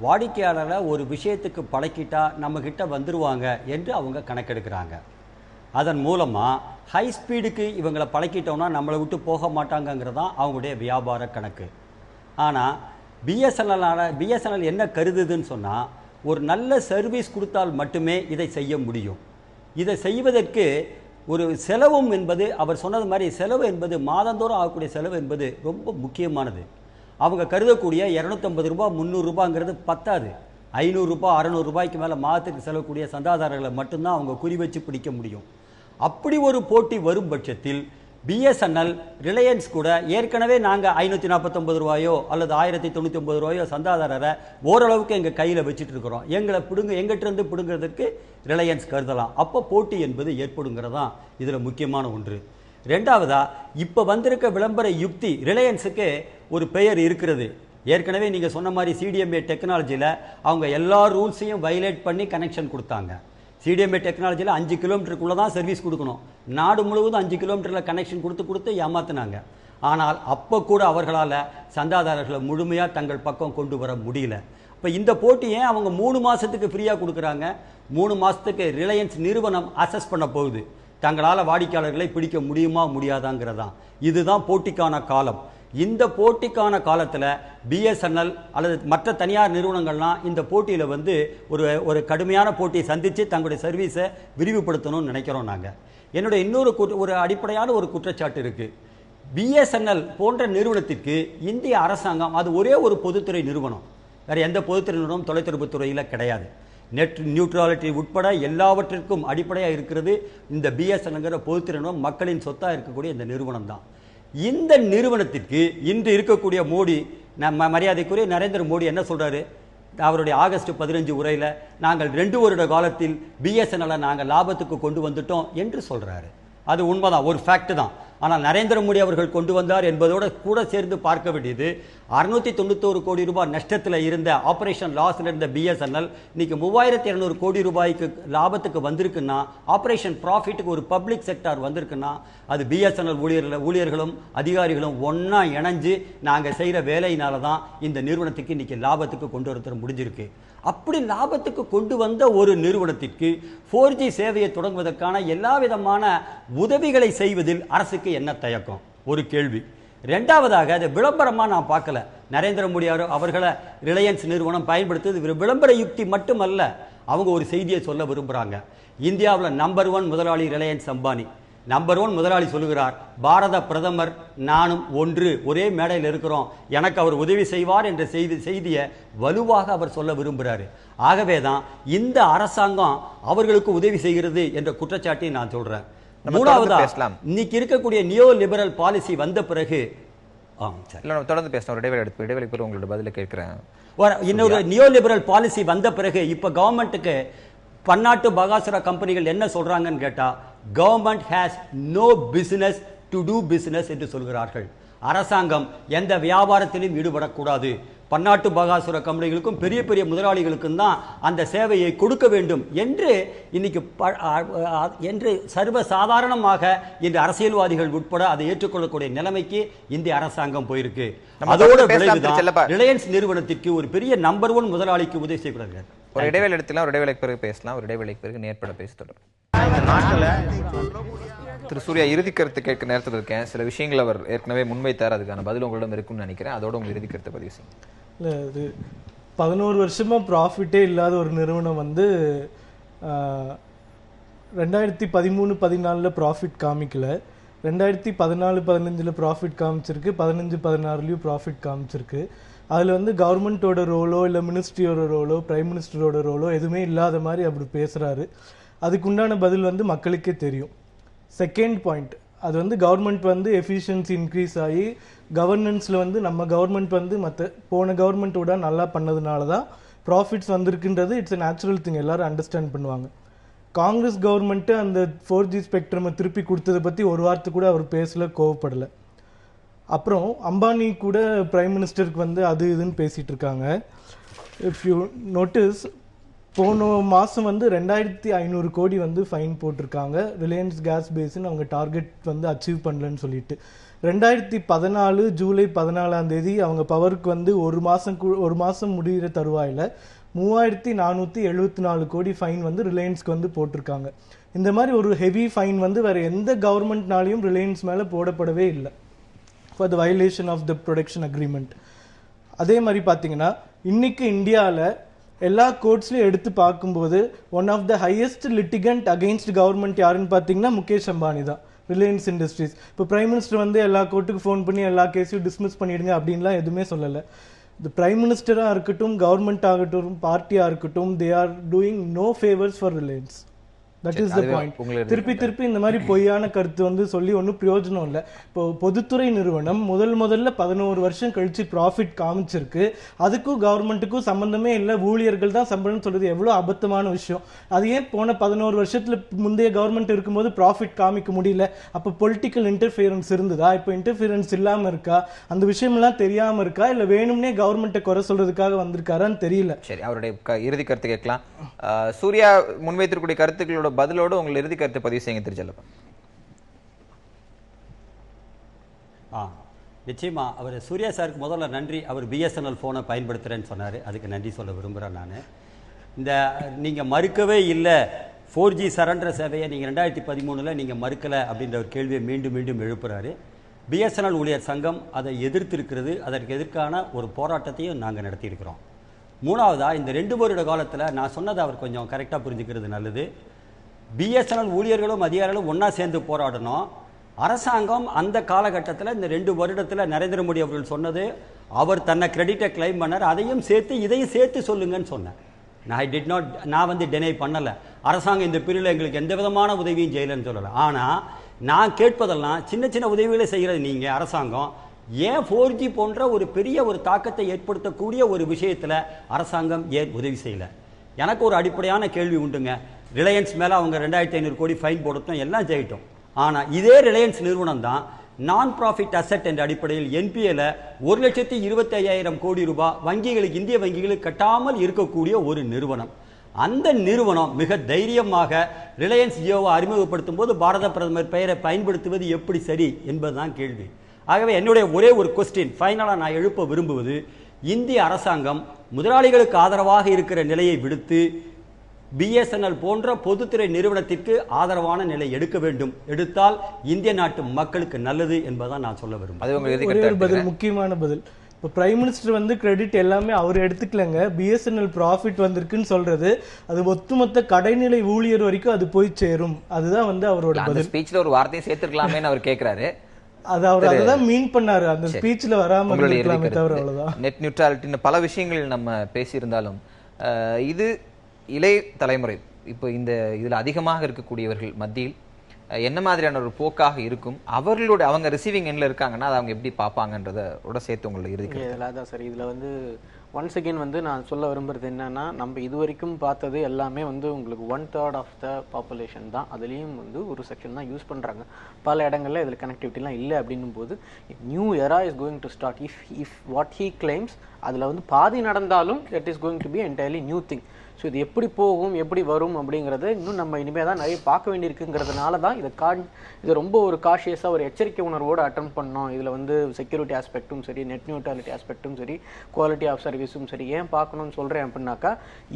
வாடிக்கையாளரை ஒரு விஷயத்துக்கு பழக்கிட்டா நம்மக்கிட்ட வந்துடுவாங்க என்று அவங்க கணக்கெடுக்கிறாங்க. அதன் மூலமாக ஹை ஸ்பீடுக்கு இவங்களை பழக்கிட்டோம்னா நம்மளை விட்டு போக மாட்டாங்கங்கிறது தான் அவங்களுடைய வியாபார கணக்கு. ஆனால் பிஎஸ்என்எல் என்ன கருதுதுன்னு சொன்னால், ஒரு நல்ல சர்வீஸ் கொடுத்தால் மட்டுமே இதை செய்ய முடியும். இதை செய்வதற்கு ஒரு செலவும் என்பது, அவர் சொன்னது மாதிரி செலவு என்பது மாதந்தோறும் ஆகக்கூடிய செலவு என்பது ரொம்ப முக்கியமானது. அவங்க கருதக்கூடிய 250 ரூபா 300 ரூபாங்கிறது பத்தாது. 500 ரூபாய் 600 ரூபாய்க்கு மேலே மாதத்துக்கு செலவக்கூடிய சந்தாதாரர்களை மட்டும்தான் அவங்க குறி வச்சு பிடிக்க முடியும். அப்படி ஒரு போட்டி வரும் பட்சத்தில் பிஎஸ்என்எல் ரிலையன்ஸ் கூட ஏற்கனவே நாங்கள் 549 ரூபாயோ அல்லது 1099 ரூபாயோ சந்தாதாரரை ஓரளவுக்கு எங்கள் கையில் வச்சுட்டு இருக்கிறோம், எங்கிட்டிருந்து பிடுங்கிறதுக்கு ரிலையன்ஸ் கருதலாம். அப்போ போட்டி என்பது ஏற்படுங்கிறதான் இதில் முக்கியமான ஒன்று. ரெண்டாவதா, இப்போ வந்திருக்க விளம்பர யுக்தி, ரிலையன்ஸுக்கு ஒரு பெயர் இருக்கிறது. ஏற்கனவே நீங்கள் சொன்ன மாதிரி சிடிஎம்ஏ டெக்னாலஜியில் அவங்க எல்லா ரூல்ஸையும் வயலேட் பண்ணி கனெக்ஷன் கொடுத்தாங்க. சிடிஎம்ஏ டெக்னாலஜியில் 5 கிலோமீட்டருக்குள்ளே தான் சர்வீஸ் கொடுக்கணும். நாடு முழுவதும் 5 கிலோமீட்டரில் கனெக்ஷன் கொடுத்து ஏமாத்தினாங்க. ஆனால் அப்போ கூட அவர்களால் சந்தாதாரர்களை முழுமையாக தங்கள் பக்கம் கொண்டு வர முடியல. இப்போ இந்த போட்டியை அவங்க 3 மாதத்துக்கு ஃப்ரீயாக கொடுக்குறாங்க. 3 மாதத்துக்கு ரிலையன்ஸ் நிறுவனம் அசஸ் பண்ண போகுது, தங்களால் வாடிக்கையாளர்களை பிடிக்க முடியுமா முடியாதாங்கிறதான். இதுதான் போட்டிக்கான காலம். இந்த போட்டிக்கான காலத்தில் பிஎஸ்என்எல் அல்லது மற்ற தனியார் நிறுவனங்கள்லாம் இந்த போட்டியில் வந்து ஒரு கடுமையான போட்டியை சந்தித்து தங்களுடைய சர்வீஸை விரிவுபடுத்தணும்னு நினைக்கிறோம் நாங்கள். என்னுடைய இன்னொரு ஒரு அடிப்படையான ஒரு குற்றச்சாட்டு இருக்குது. பிஎஸ்என்எல் போன்ற நிறுவனத்திற்கு இந்திய அரசாங்கம், அது ஒரே ஒரு பொதுத்துறை நிறுவனம், வேறு எந்த பொதுத்துறை நிறுவனம் தொலைத்தொடர்பு துறையில் கிடையாது. நெட் நியூட்ரலிட்டி உட்பட எல்லாவற்றிற்கும் அடிப்படையாக இருக்கிறது இந்த பிஎஸ்என்எல்ங்கிற பொதுத்துறை நிறுவனம். மக்களின் சொத்தாக இருக்கக்கூடிய இந்த நிறுவனம் தான். இந்த நிறுவனத்திற்கு இன்று இருக்கக்கூடிய மோடி, நம்ம மரியாதைக்குரிய நரேந்திர மோடி என்ன சொல்றாரு? அவருடைய ஆகஸ்ட் 15 உரையில் நாங்கள் 2 வருட காலத்தில் பிஎஸ்என்எல்லை நாங்கள் லாபத்துக்கு கொண்டு வந்துட்டோம் என்று சொல்றாரு. அது உண்மைதான், ஒரு ஃபேக்ட் தான். ஆனால் நரேந்திர மோடி அவர்கள் கொண்டு வந்தார் என்பதோடு கூட சேர்ந்து பார்க்க வேண்டியது, 691 கோடி ரூபாய் நஷ்டத்தில் இருந்த, ஆபரேஷன் லாஸில் இருந்த பிஎஸ்என்எல் இன்னைக்கு 3200 கோடி ரூபாய்க்கு லாபத்துக்கு வந்திருக்குன்னா, ஆபரேஷன் ப்ராஃபிட்டுக்கு ஒரு பப்ளிக் செக்டார் வந்திருக்குன்னா, அது பிஎஸ்என்எல் ஊழியர்களும் அதிகாரிகளும் ஒன்றா இணைஞ்சு நாங்கள் செய்கிற வேலையினால தான் இந்த நிறுவனத்துக்கு இன்னைக்கு லாபத்துக்கு கொண்டு வர முடிஞ்சிருக்கு. அப்படி லாபத்துக்கு கொண்டு வந்த ஒரு நிறுவனத்திற்கு 4G சேவையை தொடங்குவதற்கான எல்லா விதமான உதவிகளை செய்வதில் அரசுக்கு என்ன தயக்கம்? ஒரு கேள்வி. ரெண்டாவதாக, அதை விளம்பரமா நான் பார்க்கல. நரேந்திர மோடி அவர்களை ரிலையன்ஸ் நிறுவனம் பயன்படுத்துவது விளம்பர யுக்தி மட்டுமல்ல. அவங்க ஒரு செய்தியை சொல்ல விரும்புகிறாங்க. இந்தியாவில் நம்பர் 1 முதலாளி ரிலையன்ஸ் அம்பானி. நம்பர் 1 முதலாளி சொல்லுகிறார், பாரத பிரதமர் நானும் ஒரே மேடையில் இருக்கிறோம், எனக்கு அவர் உதவி செய்வார் என்ற செய்தியை வலுவாக அவர் சொல்ல விரும்புகிறாரு. ஆகவே தான் இந்த அரசாங்கம் அவர்களுக்கு உதவி செய்கிறது என்ற குற்றச்சாட்டை நான் சொல்றேன். மூணாவதா, இன்னைக்கு இருக்கக்கூடிய நியோ லிபரல் பாலிசி வந்த பிறகு தொடர்ந்து பேசலாம். இடைவெளி பிறகு உங்களோட பதில கேட்கிறேன். இன்னொரு நியோ லிபரல் பாலிசி வந்த பிறகு இப்ப கவர்மெண்ட்டுக்கு பன்னாட்டு பகாசுர கம்பெனிகள் என்ன சொல்றாங்கன்னு கேட்டா, government has no business to do business என்று சொல்கிறார்கள். அரசாங்கம் எந்த வியாபாரத்திலும் ஈடுபடக்கூடாது, பன்னாட்டு பகாசுர கம்பெனிகளுக்கும் பெரிய பெரிய முதலாளிகளுக்கும் தான் அந்த சேவையை கொடுக்க வேண்டும் என்று இன்னைக்கு சர்வசாதாரணமாக இன்று அரசியல்வாதிகள் உட்பட அதை ஏற்றுக்கொள்ளக்கூடிய நிலைமைக்கு இந்திய அரசாங்கம் போயிருக்கு. அதோட விளைவுதான் ரிலையன்ஸ் நிறுவனத்திற்கு ஒரு பெரிய நம்பர் 1 முதலாளிக்கு உதவி செய்யக்கூடாது. ஒரு இடைவேளை எடுத்துலாம், ஒரு இடைவேளைக்கு பிறகு பேசலாம். ஒரு இடைவேளைக்கு பிறகு நேர்பட பேச தொடரும். திரு சூர்யா, இறுதி கருத்து கேட்க நேரத்தில் இருக்கேன். சில விஷயங்கள் அவர் ஏற்கனவே முன்வைத்தார், அதுக்கான பதில் உங்களிடம் இருக்குன்னு நினைக்கிறேன். அதோட உங்க இறுதி கருத்தை பதிவு செய்யுங்க. இல்லை, அது 11 வருஷமா ப்ராஃபிட்டே இல்லாத ஒரு நிறுவனம் வந்து 2013-14 ப்ராஃபிட் காமிக்கல, 2014-15 ப்ராஃபிட் காமிச்சிருக்கு, 15-16 ப்ராஃபிட் காமிச்சிருக்கு. அதில் வந்து கவர்மெண்ட்டோட ரோலோ இல்லை மினிஸ்ட்ரியோட ரோலோ பிரைம் மினிஸ்டரோட ரோலோ எதுவுமே இல்லாத மாதிரி அப்படி பேசுகிறாரு. அதுக்குண்டான பதில் வந்து மக்களுக்கே தெரியும். செகண்ட் பாயிண்ட், அது வந்து கவர்மெண்ட் வந்து எஃபிஷியன்சி இன்க்ரீஸ் ஆகி கவர்னன்ஸில் வந்து நம்ம கவர்மெண்ட் வந்து மற்ற போன கவர்மெண்ட்டோட நல்லா பண்ணதுனால தான் ப்ராஃபிட்ஸ் வந்திருக்குன்றது இட்ஸ் எ நேச்சுரல் திங், எல்லாரும் அண்டர்ஸ்டாண்ட் பண்ணுவாங்க. காங்கிரஸ் கவர்மெண்ட்டு அந்த 4G ஸ்பெக்ட்ரமை திருப்பி கொடுத்ததை பற்றி ஒரு வார்த்தை கூட அவர் பேசல, கோவப்படலை. அப்புறம் அம்பானி கூட பிரைம் மினிஸ்டருக்கு வந்து அது இதுன்னு பேசிகிட்டு இருக்காங்க. இஃப் யூ நோட்டீஸ், போன மாதம் வந்து 2500 கோடி வந்து ஃபைன் போட்டிருக்காங்க ரிலையன்ஸ் கேஸ் பேஸின் அவங்க டார்கெட் வந்து அச்சீவ் பண்ணலன்னு சொல்லிட்டு. 2014 ஜூலை 14 அவங்க பவருக்கு வந்து ஒரு மாதம் முடிகிற தருவாயில் 3474 கோடி ஃபைன் வந்து ரிலையன்ஸ்க்கு வந்து போட்டிருக்காங்க. இந்த மாதிரி ஒரு ஹெவி ஃபைன் வந்து வேற எந்த கவர்மெண்ட்னாலையும் ரிலையன்ஸ் மேலே போடப்படவே இல்லை for the violation of the production agreement. அதே மாதிரி பார்த்தீங்கன்னா இன்னைக்கு இந்தியாவில் எல்லா கோர்ட்ஸ்லையும் எடுத்து பார்க்கும்போது one of the highest litigant against government யாருன்னு பார்த்தீங்கன்னா முகேஷ் அம்பானி தான், ரிலையன்ஸ் இண்டஸ்ட்ரீஸ். இப்போ பிரைம் மினிஸ்டர் வந்து எல்லா கோர்ட்டுக்கு ஃபோன் பண்ணி எல்லா கேஸையும் டிஸ்மிஸ் பண்ணிடுங்க அப்படின்லாம் எதுவுமே சொல்லலை. இந்த பிரைம் மினிஸ்டராக இருக்கட்டும், கவர்மெண்ட் ஆகட்டும், பார்ட்டியாக இருக்கட்டும், they are doing no favours for Reliance. That is the point. திருப்பி இந்த மாதிரி பொய்யான கருத்து வந்து சொல்லி ஒன்றும் பிரயோஜனம் இல்லை. இப்போ பொதுத்துறை நிறுவனம் முதல்ல 11 வருஷம் கழிச்சு ப்ராஃபிட் காமிச்சிருக்கு. அதுக்கும் கவர்மெண்ட்டுக்கும் சம்பந்தமே இல்லை, ஊழியர்கள் தான் சம்பளம்னு சொல்றது எவ்வளோ அபத்தமான விஷயம். அது ஏன் போன 11 வருஷத்துல முந்தைய கவர்மெண்ட் இருக்கும்போது ப்ராஃபிட் காமிக்க முடியல? அப்போ பொலிட்டிக்கல் இன்டர்ஃபியரன்ஸ் இருந்ததா? இப்போ இன்டர்ஃபியரன்ஸ் இல்லாமல் இருக்கா? அந்த விஷயம்லாம் தெரியாமல் இருக்கா? இல்லை வேணும்னே கவர்மெண்ட்டை குறை சொல்றதுக்காக வந்திருக்காரான்னு தெரியல. சரி, அவருடைய இறுதி கருத்து கேட்கலாம். சூர்யா முன்வைத்திருக்கக்கூடிய கருத்துக்களோட பதிலோடு உங்கள் இறுதி கருத்தை பதிவு செய்யுங்க திருச்செல்வம். நிச்சயமா அவர் சூர்யா சாருக்கு முதல்ல நன்றி. அவர் பிஎஸ்என்எல் ஃபோனை பயன்படுத்துகிறேன்னு சொன்னார், அதுக்கு நன்றி சொல்ல விரும்புகிறேன். நான் இந்த நீங்கள் மறுக்கவே இல்லை 4G சரண்டர் சேவையை நீங்கள் 2013 நீங்கள் மறுக்கலை அப்படின்ற ஒரு கேள்வியை மீண்டும் மீண்டும் எழுப்புறாரு. பிஎஸ்என்எல் ஊழியர் சங்கம் அதை எதிர்த்திருக்கிறது. அதற்கு எதிர்க்கான ஒரு போராட்டத்தையும் நாங்கள் நடத்தியிருக்கிறோம். மூணாவதாக இந்த 2 வருட காலத்தில் நான் சொன்னதை அவர் கொஞ்சம் கரெக்டாக புரிஞ்சுக்கிறது நல்லது. பிஎஸ்என்எல் ஊழியர்களும் அதிகாரிகளும் ஒன்றா சேர்ந்து போராடணும். அரசாங்கம் அந்த காலகட்டத்தில் இந்த 2 வருடத்தில் நரேந்திர மோடி அவர்கள் சொன்னது, அவர் தன்னை கிரெடிட்டை கிளைம் பண்ணார், அதையும் சேர்த்து இதையும் சேர்த்து சொல்லுங்கன்னு சொன்னேன். நான் வந்து டினை பண்ணலை. அரசாங்கம் இந்த பீரியடில் எங்களுக்கு எந்த விதமான உதவியும் செய்யலைன்னு சொல்லலை. ஆனால் நான் கேட்பதெல்லாம் சின்ன சின்ன உதவிகளை செய்கிறது நீங்கள் அரசாங்கம். ஏன் 4G போன்ற ஒரு பெரிய ஒரு தாக்கத்தை ஏற்படுத்தக்கூடிய ஒரு விஷயத்தில் அரசாங்கம் ஏன் உதவி செய்யலை? எனக்கு ஒரு அடிப்படையான கேள்வி உண்டுங்க. ரிலையன்ஸ் மேலே அவங்க 2500 கோடி ஃபைன் போடட்டும், எல்லாம் செய்யட்டும். ஆனால் இதே ரிலையன்ஸ் நிறுவனம் தான் நான் ப்ராஃபிட் அசெட் என்ற அடிப்படையில் என்பிஏல 1,25,000 கோடி ரூபாய் வங்கிகளுக்கு, இந்திய வங்கிகளுக்கு கட்டாமல் இருக்கக்கூடிய ஒரு நிறுவனம். அந்த நிறுவனம் மிக தைரியமாக ரிலையன்ஸ் ஜியோவை அறிமுகப்படுத்தும் போது பாரத பிரதமர் பெயரை பயன்படுத்துவது எப்படி சரி என்பதுதான் கேள்வி. ஆகவே என்னுடைய ஒரே ஒரு கொஸ்டின் ஃபைனலாக நான் எழுப்ப விரும்புவது, இந்திய அரசாங்கம் முதலாளிகளுக்கு ஆதரவாக இருக்கிற நிலையை விடுத்து பிஎஸ்என்எல் போன்ற பொதுத்துறை நிறுவனத்திற்கு ஆதரவான நிலை எடுக்க வேண்டும். எடுத்தால் இந்திய நாட்டு மக்களுக்கு நல்லது என்பதான் நான் சொல்ல விரும்புகிறேன். முக்கியமான பதில், இப்போ பிரைம் மினிஸ்டர் வந்து கிரெடிட் எல்லாமே அவர் எடுத்துக்கலங்க. பிஎஸ்என்எல் ப்ராஃபிட் வந்திருக்குன்னு சொல்றது அது ஒட்டுமொத்த கடைநிலை ஊழியர் வரைக்கும் அது போய் சேரும். அதுதான் வந்து அவரோட பதில். ஸ்பீச்ல ஒரு வார்த்தையை சேர்த்துக்கலாமேன்னு அவர் கேட்கிறாரு. அது அவர் அதான் மீன் பண்ணாரு அந்த ஸ்பீச்ல வராம இருக்கலாமே தவிர அவ்வளவுதான். நெட் நியூட்ரலிட்டி பல விஷயங்கள் நம்ம பேசியிருந்தாலும் இது இளைய தலைமுறை இப்போ இதுல அதிகமாக இருக்கக்கூடியவர்கள் மத்தியில் என்ன மாதிரியான ஒரு போக்காக இருக்கும், அவங்க ரிசீவிங் எண்ட்ல இருக்காங்கன்னா அதை அவங்க எப்படி பார்ப்பாங்கன்றதோட சேர்த்து உங்களோட இறுதி அதான் சார். இதுல வந்து ஒன்ஸ் அகெயின் வந்து நான் சொல்ல விரும்புறது என்னன்னா, நம்ம இது வரைக்கும் பார்த்தது எல்லாமே வந்து உங்களுக்கு 1/3 ஆஃப் த பாப்புலேஷன் தான். அதுலேயும் வந்து ஒரு செக்ஷன் தான் யூஸ் பண்ணுறாங்க. பல இடங்கள்ல இதில் கனெக்டிவிட்டிலாம் இல்லை அப்படின்னும் போது new எரா is going to start. If what he claims அதில் வந்து பாதி நடந்தாலும் it is going to be entirely new thing. So இது எப்படி போகும், எப்படி வரும் அப்படிங்கிறது இன்னும் நம்ம இனிமேல் தான் நிறைய பார்க்க வேண்டியிருக்குங்கிறதுனால தான் இது ரொம்ப ஒரு காஷியஸாக ஒரு எச்சரிக்கை உணர்வோடு அட்டன் பண்ணோம். இதில் வந்து செக்யூரிட்டி ஆஸ்பெக்டும் சரி, நெட் நியூட்ரலிட்டி ஆஸ்பெக்டும் சரி, குவாலிட்டி ஆஃப் சர்வீஸும் சரி, ஏன் பார்க்கணும்னு சொல்கிறேன் அப்படின்னாக்கா,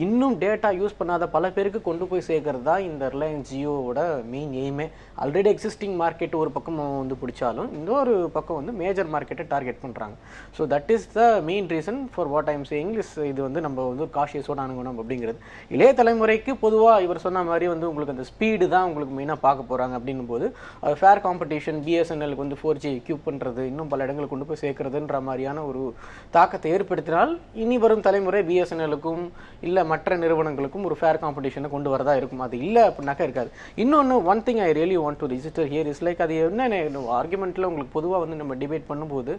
இன்னும் டேட்டா யூஸ் பண்ணாத பல பேருக்கு கொண்டு போய் சேர்க்கறது தான் இந்த ரிலையன்ஸ் ஜியோவோட மெயின் எய்மே. ஆல்ரெடி எக்ஸிஸ்டிங் மார்க்கெட் ஒரு பக்கம் வந்து பிடிச்சாலும் இன்னொரு பக்கம் வந்து மேஜர் மார்க்கெட்டை டார்கெட் பண்ணுறாங்க. So that is the main reason for what I'm saying. இது வந்து நம்ம வந்து காஷியஸோட அணுகணும் அப்படிங்கிறது. இளைய தலைமுறைக்கு பொதுவாக இவர் சொன்ன மாதிரி வந்து உங்களுக்கு அந்த ஸ்பீடு தான் உங்களுக்கு மெயினாக பார்க்க போகிறாங்க. அப்படின்னும் போது ஃபேர் காம்படிஷன், பிஎஸ்என்எலுக்கு வந்து 4G எக்யூப் பண்ணுறது, இன்னும் பல இடங்களுக்கு கொண்டு போய் சேர்க்கறதுன்ற மாதிரியான ஒரு தாக்கத்தை ஏற்படுத்தினால் இனி வரும் தலைமுறை பிஎஸ்என்எலுக்கும் இல்லை மற்ற நிறுவனங்களுக்கும் ஒரு ஃபேர் காம்படிஷனை கொண்டு வரதா இருக்கும். அது இல்லை அப்படின்னாக்கா இருக்காது. இன்னொன்று one thing I really want to register here is like, அது என்ன ஆர்குமெண்ட்டில் உங்களுக்கு பொதுவாக வந்து நம்ம டிபேட் பண்ணும்போது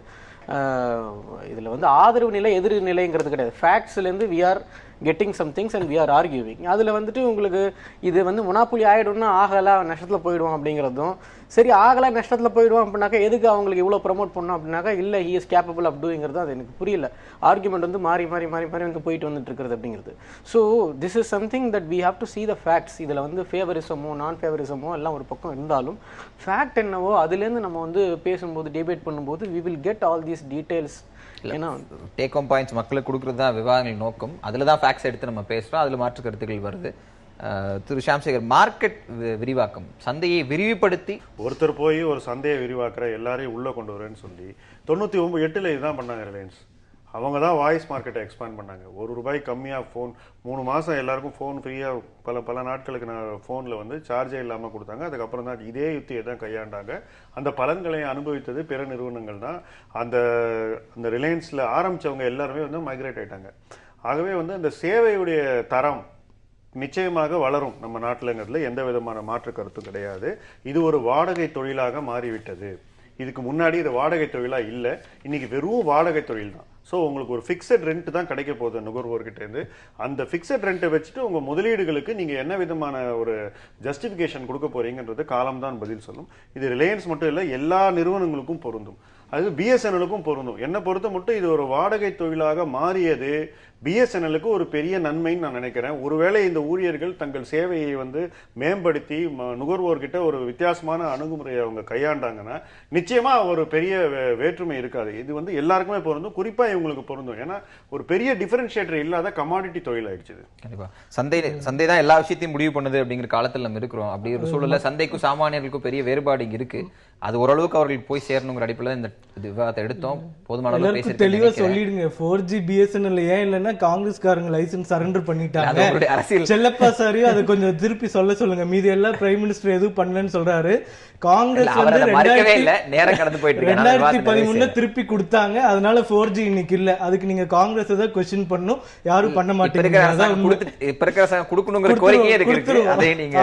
இதில் வந்து ஆதரவு நிலை எதிர் நிலைங்கிறது கிடையாது. ஃபேக்ட்ஸ்லேருந்து we are getting some things and we are arguing. அதில் வந்துட்டு உங்களுக்கு இது வந்து மொனாப்புலி ஆகிடும்னா ஆகலை நஷ்டத்தில் போயிடுவோம் அப்படிங்கிறதும் சரி, ஆகலை நஷ்டத்தில் போயிடுவோம் அப்படின்னாக்கா எதுக்கு அவங்களுக்கு இவ்வளோ ப்ரமோட் பண்ணோம் அப்படின்னாக்கா இல்லை ஹி இஸ் கேப்பபிள் ஆஃப் டூங்கிறது. அது எனக்கு புரியல. ஆர்குமெண்ட் வந்து மாறி மாறி மாறி மாறி வந்து போயிட்டு வந்துட்டு இருக்கிறது அப்படிங்கிறது. So this is something that we have to see the facts. இதில் வந்து ஃபேவரிசமோ நான் ஃபேவரிசமோ எல்லாம் ஒரு பக்கம் இருந்தாலும் ஃபேக்ட் என்னவோ அதுலேருந்து நம்ம வந்து பேசும்போது டிபேட் பண்ணும்போது we will get all these details. ஏன்னா டேக் ஹோம் பாயிண்ட்ஸ் மக்களுக்கு கொடுக்குறது தான் விவாதங்கள் நோக்கம். அதில் தான் ஃபேக்ட்ஸ் எடுத்து நம்ம பேசுகிறோம், அதில் மாற்று கருத்துக்கள் வருது. திரு ஷாம்சேகர், மார்க்கெட் விரிவாக்கம், சந்தையை விரிவுபடுத்தி ஒருத்தர் போய் ஒரு சந்தையை விரிவாக்குற எல்லாரையும் உள்ள கொண்டு வரேன்னு சொல்லி 98 இதுதான் பண்ணாங்க ரிலையன்ஸ். அவங்க தான் வாய்ஸ் மார்க்கெட்டை எக்ஸ்பேண்ட் பண்ணாங்க. ₹1 கம்மியாக ஃபோன் 3 மாதம் எல்லாருக்கும் ஃபோன் ஃப்ரீயாக பல நாட்களுக்கு நான் ஃபோனில் வந்து சார்ஜே இல்லாமல் கொடுத்தாங்க. அதுக்கப்புறம் தான் இதே யுத்தியை தான் கையாண்டாங்க. அந்த பலன்களை அனுபவித்தது பிற நிறுவனங்கள் தான். அந்த ரிலையன்ஸில் ஆரம்பித்தவங்க எல்லாருமே வந்து மைக்ரேட் ஆயிட்டாங்க. ஆகவே வந்து அந்த சேவையுடைய தரம் நிச்சயமாக வளரும் நம்ம நாட்டிலங்கிறதுல எந்த விதமான மாற்று கருத்தும் கிடையாது. இது ஒரு வாடகை தொழிலாக மாறிவிட்டது. இதுக்கு முன்னாடி இது வாடகை தொழிலா இல்லை, இன்னைக்கு வெறும் வாடகை தொழில் தான். ஸோ உங்களுக்கு ஒரு ஃபிக்ஸட் ரெண்ட் தான் கிடைக்க போகுது நுகர்வோர்கிட்ட இருந்து. அந்த ஃபிக்ஸட் ரெண்ட்டை வச்சுட்டு உங்க முதலீடுகளுக்கு நீங்க என்ன விதமான ஒரு ஜஸ்டிஃபிகேஷன் கொடுக்க போறீங்கன்றது காலம் தான் பதில் சொல்லும். இது ரிலையன்ஸ் மட்டும் இல்லை, எல்லா நிறுவனங்களுக்கும் பொருந்தும். அது பிஎஸ்என்எலுக்கும் பொருந்தும். என்ன பொறுத்த மட்டும் இது ஒரு வாடகை தொழிலாக மாறியது பிஎஸ்என்எலுக்கு ஒரு பெரிய நன்மைன்னு நான் நினைக்கிறேன். ஒருவேளை இந்த ஊழியர்கள் தங்கள் சேவையை வந்து மேம்படுத்தி நுகர்வோர்கிட்ட ஒரு வித்தியாசமான அணுகுமுறையை அவங்க கையாண்டாங்கன்னா நிச்சயமா ஒரு பெரிய வேற்றுமை இருக்காது. இது வந்து எல்லாருக்குமே பொருந்தும், குறிப்பா இவங்களுக்கு பொருந்தும். ஏன்னா ஒரு பெரிய டிஃபரன்ஷியேட்டர் இல்லாத கமாடிட்டி தொழில் ஆயிடுச்சு. கண்டிப்பா சந்தை தான் எல்லா விஷயத்தையும் முடிவு பண்ணுது அப்படிங்கிற காலத்தில் நம்ம இருக்கிறோம். அப்படி ஒரு சூழல்ல சந்தைக்கும் சாமானியர்களுக்கும் பெரிய வேறுபாடு இங்க இருக்கு. அது ஓரளவுக்கு அவர்களுக்கு போய் சேரணுங்கிற அடிப்படையில் இந்த விவாதத்தை எடுத்தோம். போதுமான தெளிவா சொல்லிடுங்க. 4G பிஎஸ்என்எல் ஏன் இல்லைன்னா காங்கிரஸ்காரங்க லைசன்ஸ் சரண்டர் பண்ணிட்டாங்க. அரசியல் செல்லப்பா சாரியும் அதை கொஞ்சம் திருப்பி சொல்லுங்க. மீதி எல்லாம் பிரைம் மினிஸ்டர் எதுவும் பண்ணலன்னு சொல்றாரு. காங்கிரஸ் வந்து 2013 திருப்பி கொடுத்தாங்க. அதனால 4G இன்னைக்கு இல்ல. அதுக்கு நீங்க காங்கிரஸ் தான் क्वेश्चन பண்ணனும். யாரும் பண்ண மாட்டீங்க. இப்ப இருக்கிற கொடுக்கணுங்கிற கோரிக்கையே இருக்கு. அதே நீங்க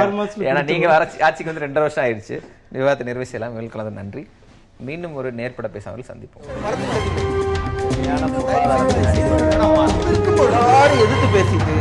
ஏன்னா நீங்க ஆட்சிக்கு வந்து 2.5 வருஷம் ஆயிடுச்சு. விவாதத்தை நிறைவு செய்யலாம். கலந்து நன்றி. மீண்டும் ஒரு நேர்பட பேசாமல் சந்திப்போம். எதிர்த்து பேசிட்டு